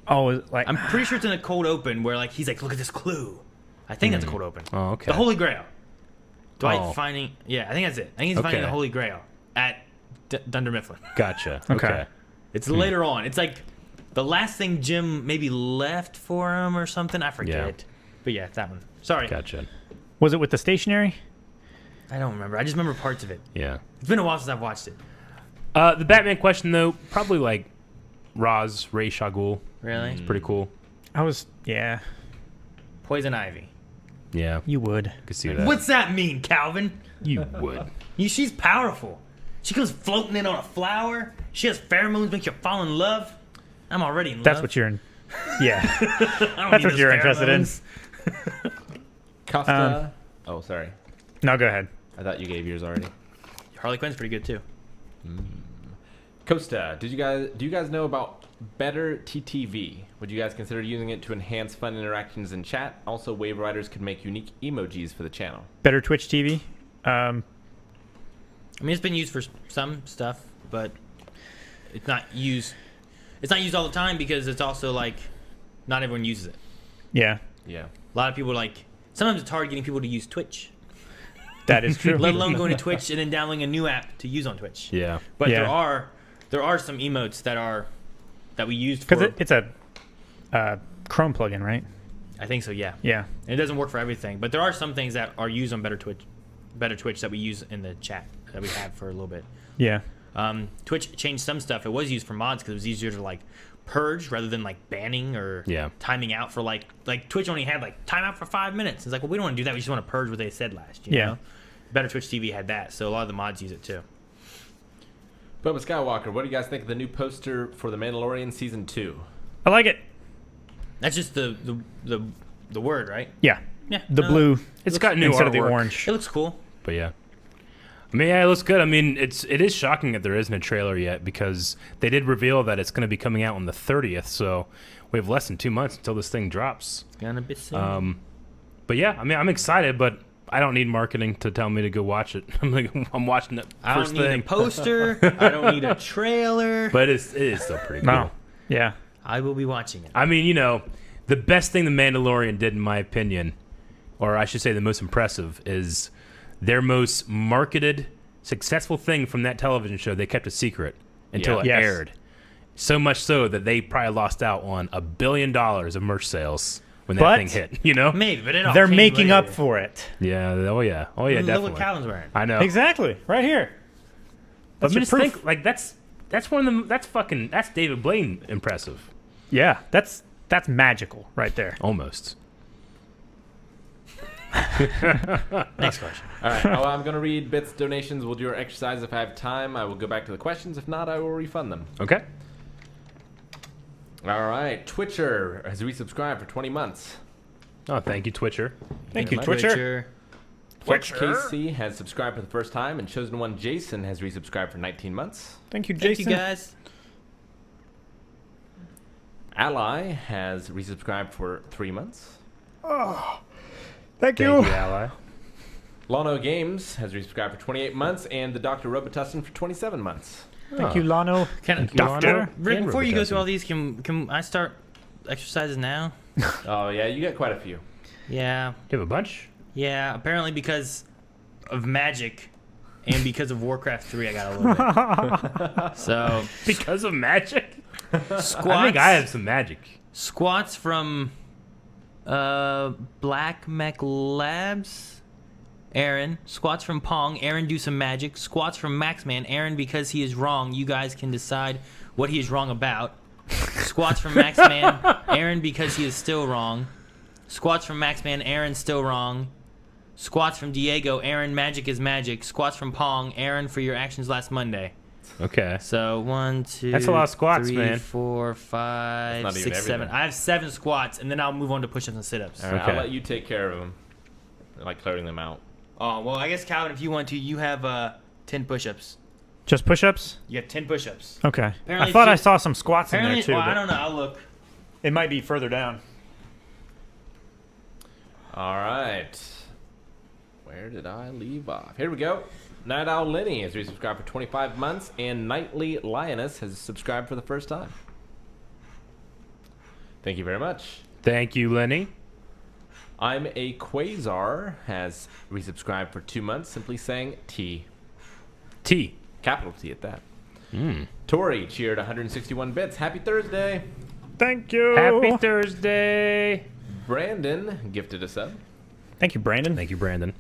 Oh, is it like I'm pretty sure it's in a cold open where like he's like, look at this clue. I think that's a cold open. Oh, okay. The Holy Grail. Dwight Oh. finding. Yeah, I think that's it. I think he's finding Okay. the Holy Grail at Dunder Mifflin. Gotcha. Okay. Okay. It's later on. It's like the last thing Jim maybe left for him or something. I forget. But yeah, that one. Sorry. Gotcha. was it with the stationery? I don't remember. I just remember parts of it. Yeah. It's been a while since I've watched it. The Batman question, though, probably like Ra's al Ghul. Really? It's pretty cool. Yeah, Poison Ivy. Yeah. you would. Could see that. What's that mean, Calvin? You would. She's powerful. She comes floating in on a flower. She has pheromones, makes you fall in love. I'm already in love. That's what you're in. Yeah. I don't That's need what those you're interested in. pheromones. Costa. Oh, sorry. No, go ahead. I thought you gave yours already. Harley Quinn's pretty good too. Costa, do you guys know about Better TTV? Would you guys consider using it to enhance fun interactions in chat? Also, Wave Riders could make unique emojis for the channel. Better Twitch TV. I mean, it's been used for some stuff, but it's not used. It's not used all the time because it's also like not everyone uses it. Yeah, Yeah. A lot of people are like. Sometimes it's hard getting people to use Twitch, that is true. let alone going to Twitch and then downloading a new app to use on Twitch. Yeah. But Yeah. there are some emotes that we used for. Because it's a Chrome plugin, right? I think so. Yeah. Yeah. And it doesn't work for everything, but there are some things that are used on Better Twitch that we use in the chat that we had for a little bit. Yeah. Twitch changed some stuff. It was used for mods because it was easier to like purge rather than like banning or timing out for like Twitch only had like timeout for 5 minutes. It's like, well, we don't want to do that. We just want to purge what they said last. You know? Better Twitch TV had that, so a lot of the mods use it too. Bubba Skywalker, what do you guys think of the new poster for The Mandalorian Season 2? I like it. That's just the word, right? Yeah. Yeah. The blue. It's got new instead of the artwork. orange. It looks cool. But yeah. I mean, yeah, it looks good. I mean, it is shocking that there isn't a trailer yet because they did reveal that it's going to be coming out on the 30th, so we have less than 2 months until this thing drops. It's gonna be soon. But yeah, I mean, I'm excited, but I don't need marketing to tell me to go watch it. I'm watching it I first don't need thing. a poster. I don't need a trailer. But it is still pretty cool. No. Yeah. I will be watching it. I mean, the best thing The Mandalorian did, in my opinion, or I should say the most impressive, is their most marketed, successful thing from that television show. They kept a secret until it Yes. aired. So much so that they probably lost out on $1 billion of merch sales when that But- thing hit. Maybe, but it all They're came making later. up for it. Yeah. Oh yeah. Oh yeah. Look Definitely. what Calvin's wearing. I know. Exactly. Right here. But That's your just proof. think, like that's one of them. That's David Blaine impressive. Yeah. That's magical right there. Almost. Next question. All right. Oh, I'm going to read bits, donations. We'll do our exercise if I have time. I will go back to the questions. If not, I will refund them. Okay. All right. Twitcher has resubscribed for 20 months. Oh, thank you, Twitcher. Thank you, Twitcher. Twitcher. Twitch Casey has subscribed for the first time, and Chosen One Jason has resubscribed for 19 months. Thank you, Thank Jason. you guys. Ally has resubscribed for 3 months. Thank Thank you, Ally. Lano Games has resubscribed for 28 months, and the Dr. Robitussin for 27 months. Thank you, Lano. Can Doctor. Rick, And before you go Robitussin. through all these, can I start exercises now? Oh, yeah, you got quite a few. Yeah. You have a bunch? Yeah, apparently because of magic and because of Warcraft 3, I got a little bit. So, Because of magic? squats, I think I have some magic. squats from Black Mech Labs. Aaron. Squats from Pong. Aaron, do some magic. Squats from Maxman. Aaron, because he is wrong. You guys can decide what he is wrong about. Squats from Maxman. Aaron, because he is still wrong. Squats from Maxman. Aaron, still wrong. Squats from Diego. Aaron, magic is magic. Squats from Pong. Aaron, for your actions last Monday. Okay. So 1, 2, That's a lot of squats, 3, man. 4, That's 5, not even 6, 7. everything. I have 7 squats, and then I'll move on to push-ups and sit-ups. All right, Okay. I'll let you take care of them, like clearing them out. Oh, well, I guess, Calvin, if you want to, you have 10 push-ups. Just push-ups? You have 10 push-ups. Okay. Apparently I thought I it's- saw some squats in Apparently, there too. well, I but don't know. I'll look. it might be further down. All right. Where did I leave off? Here we go. Night Owl Lenny has resubscribed for 25 months, and Nightly Lioness has subscribed for the first time. Thank you very much. Thank you, Lenny. I'm a Quasar has resubscribed for 2 months, simply saying T. T. Capital T at that. Mm. Tori cheered 161 bits. Happy Thursday. Thank you. Happy Thursday. Brandon gifted a sub. Thank you, Brandon. Thank you, Brandon.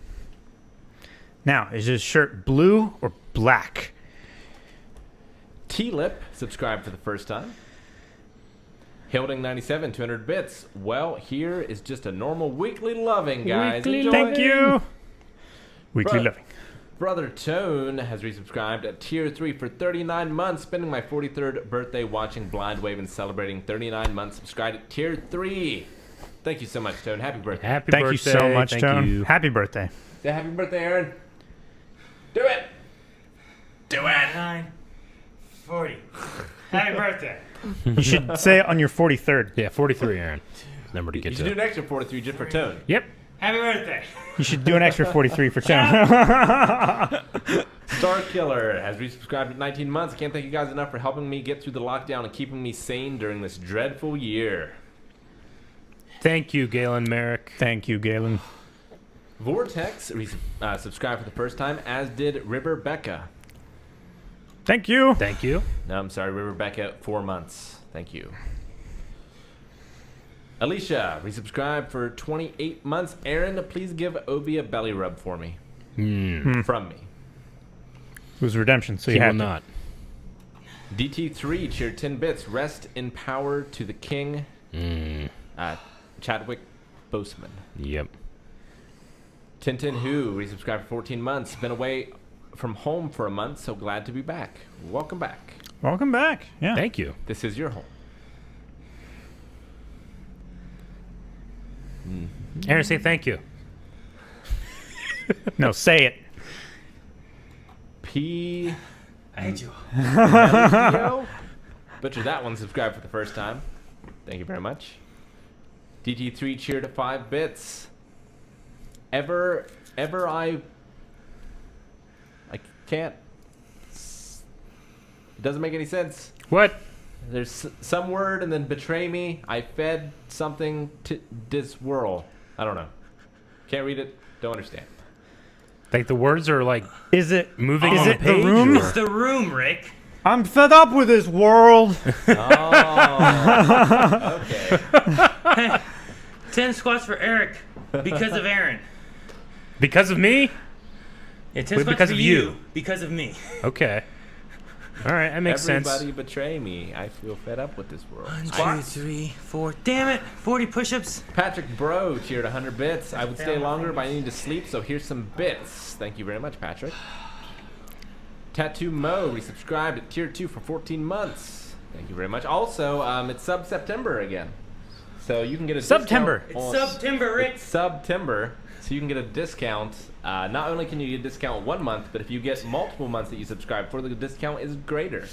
Now, is his shirt blue or black? T-Lip subscribed for the first time. Hilding 97, 200 bits. Well, here is just a normal weekly loving, guys. Weekly Enjoy. Thank you. Weekly Bruh. living. Brother Tone has resubscribed at Tier 3 for 39 months, spending my 43rd birthday watching Blind Wave and celebrating 39 months subscribed at Tier 3. Thank you so much, Tone. Happy birthday. Happy Thank birthday. you so much, Thank Tone. you. Happy birthday. Say happy birthday, Aaron. Do it. 39, 40. Happy birthday. You should say it on your 43rd. Yeah, 43, Aaron. Number to You get should do to. an extra 43 just for tone. Yep. Happy birthday. You should do an extra 43 for Tone. Star Killer has resubscribed at 19 months. Can't thank you guys enough for helping me get through the lockdown and keeping me sane during this dreadful year. Thank you, Galen Merrick. Thank you, Galen. Vortex subscribed for the first time, as did River Becca. Thank you. Thank you. No, I'm sorry, River Becca, 4 months. Thank you. Alicia resubscribed for 28 months. Aaron, please give Obi a belly rub for me. From me. It was redemption, so He you will had to. not. DT3 cheered 10 bits. Rest in power to the king. Chadwick Boseman. Yep. Tintin Who resubscribed for 14 months. Been away from home for a month, so glad to be back. Welcome back. Welcome back. Yeah. Thank you. This is your home. Aaron, say thank you. No, say it. P. I hate you. Butcher that one subscribed for the first time. Thank you very much. DT3 cheered at 5 bits. Ever I can't. It doesn't make any sense. What? There's some word and then betray me. I fed something to this world. I don't know. Can't read it. Don't understand. Like the words are like Is it moving Is on it the the page? room? or- It's the room, Rick. I'm fed up with this world. Oh. Okay. 10 squats for Eric because of Aaron. Because of me? Yeah, 10 Wait, squats because for of you you. because of me. Okay. All right, that makes Everybody sense. betray me. I feel fed up with this world. 1, 2, 3, 4. Damn it. 40 push-ups. Patrick Bro cheered 100 bits. I would stay longer, but I need to sleep, so here's some bits. Thank you very much, Patrick. Tattoo Mo resubscribed at tier 2 for 14 months. Thank you very much. Also, it's sub-September again. So you can get a September. discount It's on- September, Rick. It's September, so you can get a discount. Not only can you get a discount 1 month, but if you get multiple months that you subscribe for, the discount is greater.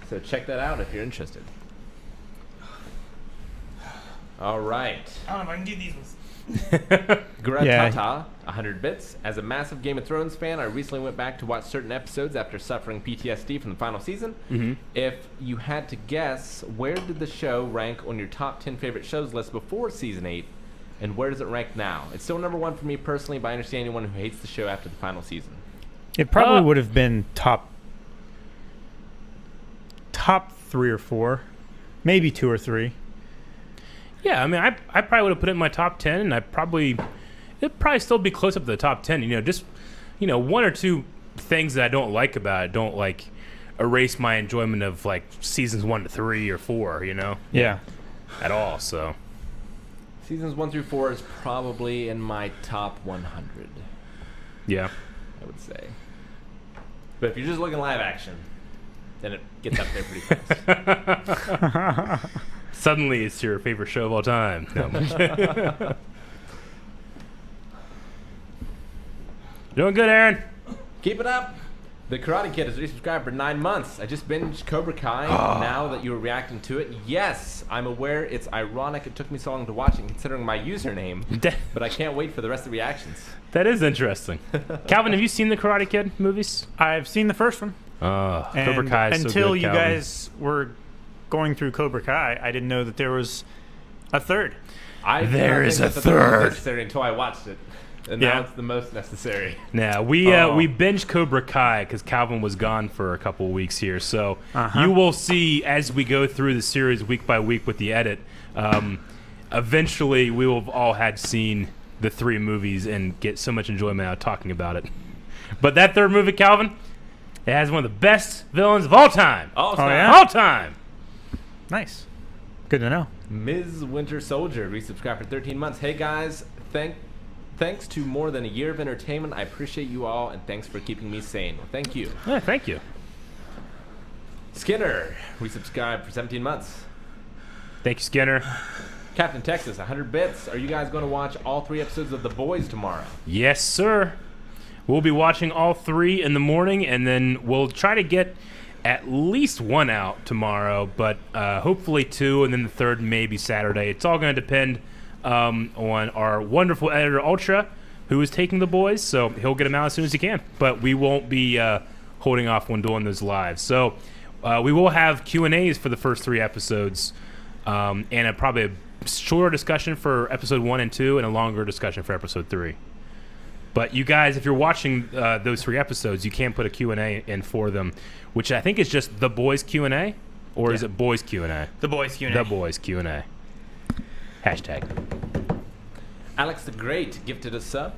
So check that out if you're interested. All right. I don't know if I can do these ones. Grutata, Yeah. 100 bits. As a massive Game of Thrones fan, I recently went back to watch certain episodes after suffering PTSD from the final season. If you had to guess, where did the show rank on your top 10 favorite shows list before season 8, and where does it rank now? It's still number 1 for me personally, but I understand anyone who hates the show after the final season. It probably would have been top 3 or 4, maybe 2 or 3. Yeah, I mean, I probably would have put it in my top 10, and it'd probably still be close up to the top 10. You know, just, you know, 1 or 2 things that I don't like about it don't, like, erase my enjoyment of, like, seasons 1 to 3 or 4, you know? Yeah. At all, so. Seasons 1 through 4 is probably in my top 100, Yeah. I would say. But if you're just looking live action, then it gets up there pretty fast. Suddenly it's your favorite show of all time. No. Doing good, Aaron. Keep it up. The Karate Kid has resubscribed for 9 months. I just binged Cobra Kai now that you were reacting to it. Yes, I'm aware it's ironic it took me so long to watch it considering my username, but I can't wait for the rest of the reactions. That is interesting. Calvin, have you seen the Karate Kid movies? I've seen the first one. Cobra And Kai is so until good, you Calvin. guys were going through Cobra Kai, I didn't know that there was a third. I There did not is think a that the third was third. necessary until I watched it, and Yeah. now it's the most necessary. Now we binged Cobra Kai because Calvin was gone for a couple weeks here, so you will see as we go through the series week by week with the edit. Eventually, we will have all had seen the 3 movies and get so much enjoyment out of talking about it. But that third movie, Calvin, it has one of the best villains of all time. Oh, yeah? All time. Nice. Good to know. Ms. Winter Soldier resubscribed for 13 months. Hey guys, thanks to more than a year of entertainment. I appreciate you all, and thanks for keeping me sane. Well, thank you. Yeah, thank you. Skinner resubscribed for 17 months. Thank you, Skinner. Captain Texas, 100 bits. Are you guys going to watch all 3 episodes of The Boys tomorrow? Yes, sir. We'll be watching all 3 in the morning, and then we'll try to get at least 1 out tomorrow, but hopefully 2, and then the 3rd maybe Saturday. It's all going to depend on our wonderful editor, Ultra, who is taking the boys, so he'll get them out as soon as he can. But we won't be holding off when doing those live. So we will have Q&As for the first 3 episodes, and probably a shorter discussion for episode 1 and 2, and a longer discussion for episode 3. But you guys, if you're watching those 3 episodes, you can put a Q&A in for them, which I think is just the boys Q&A, or is it boys Q&A? The boys Q&A. The boys Q&A. Hashtag. Alex the Great gifted a sub.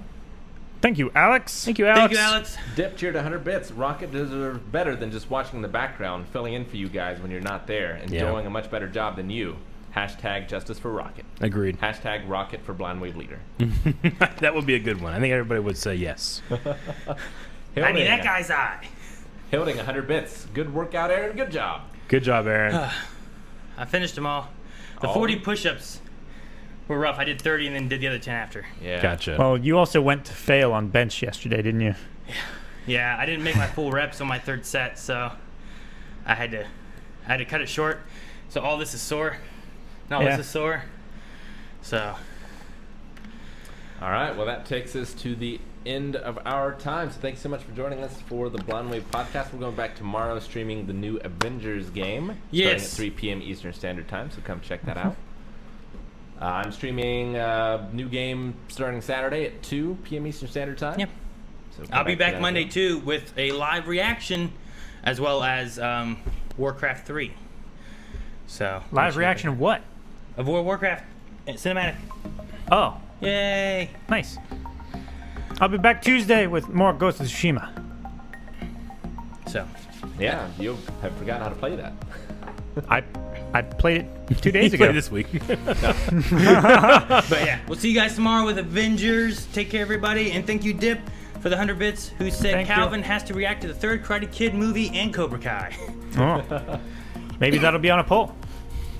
Thank you, Alex. Thank you, Alex. Thank you, Alex. Dip cheered 100 bits. Rocket deserves better than just watching in the background, filling in for you guys when you're not there, and doing a much better job than you. Hashtag justice for Rocket. Agreed. Hashtag Rocket for Blind Wave Leader. That would be a good one. I think everybody would say yes. I need that guy's eye. Hilding 100 bits. Good workout, Aaron. Good job. Good job, Aaron. I finished them all. The 40 push-ups were rough. I did 30 and then did the other 10 after. Yeah. Gotcha. Well, you also went to fail on bench yesterday, didn't you? Yeah, I didn't make my full reps on my 3rd set, so I had to cut it short. So all this is sore. No, this is sore. So. All right. Well, that takes us to the end of our time. So thanks so much for joining us for the Blind Wave podcast. We're going back tomorrow streaming the new Avengers game. Yes. Starting at 3 p.m. Eastern Standard Time, so come check that out. I'm streaming a new game starting Saturday at 2 p.m. Eastern Standard Time. Yep. So I'll be back to that Monday, game. too, with a live reaction as well as Warcraft 3. So. Live reaction of what? Of World of Warcraft cinematic. Oh, Yay. nice. I'll be back Tuesday with more Ghost of Tsushima. So. Yeah, you have forgotten how to play that. I played it 2 days He ago. played this week. But yeah, we'll see you guys tomorrow with Avengers. Take care, everybody. And thank you, Dip, for the 100 bits, who said Thank you. Calvin has to react to the 3rd Karate Kid movie and Cobra Kai. Oh. Maybe that'll be on a poll.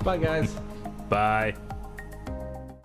Bye, guys. Bye.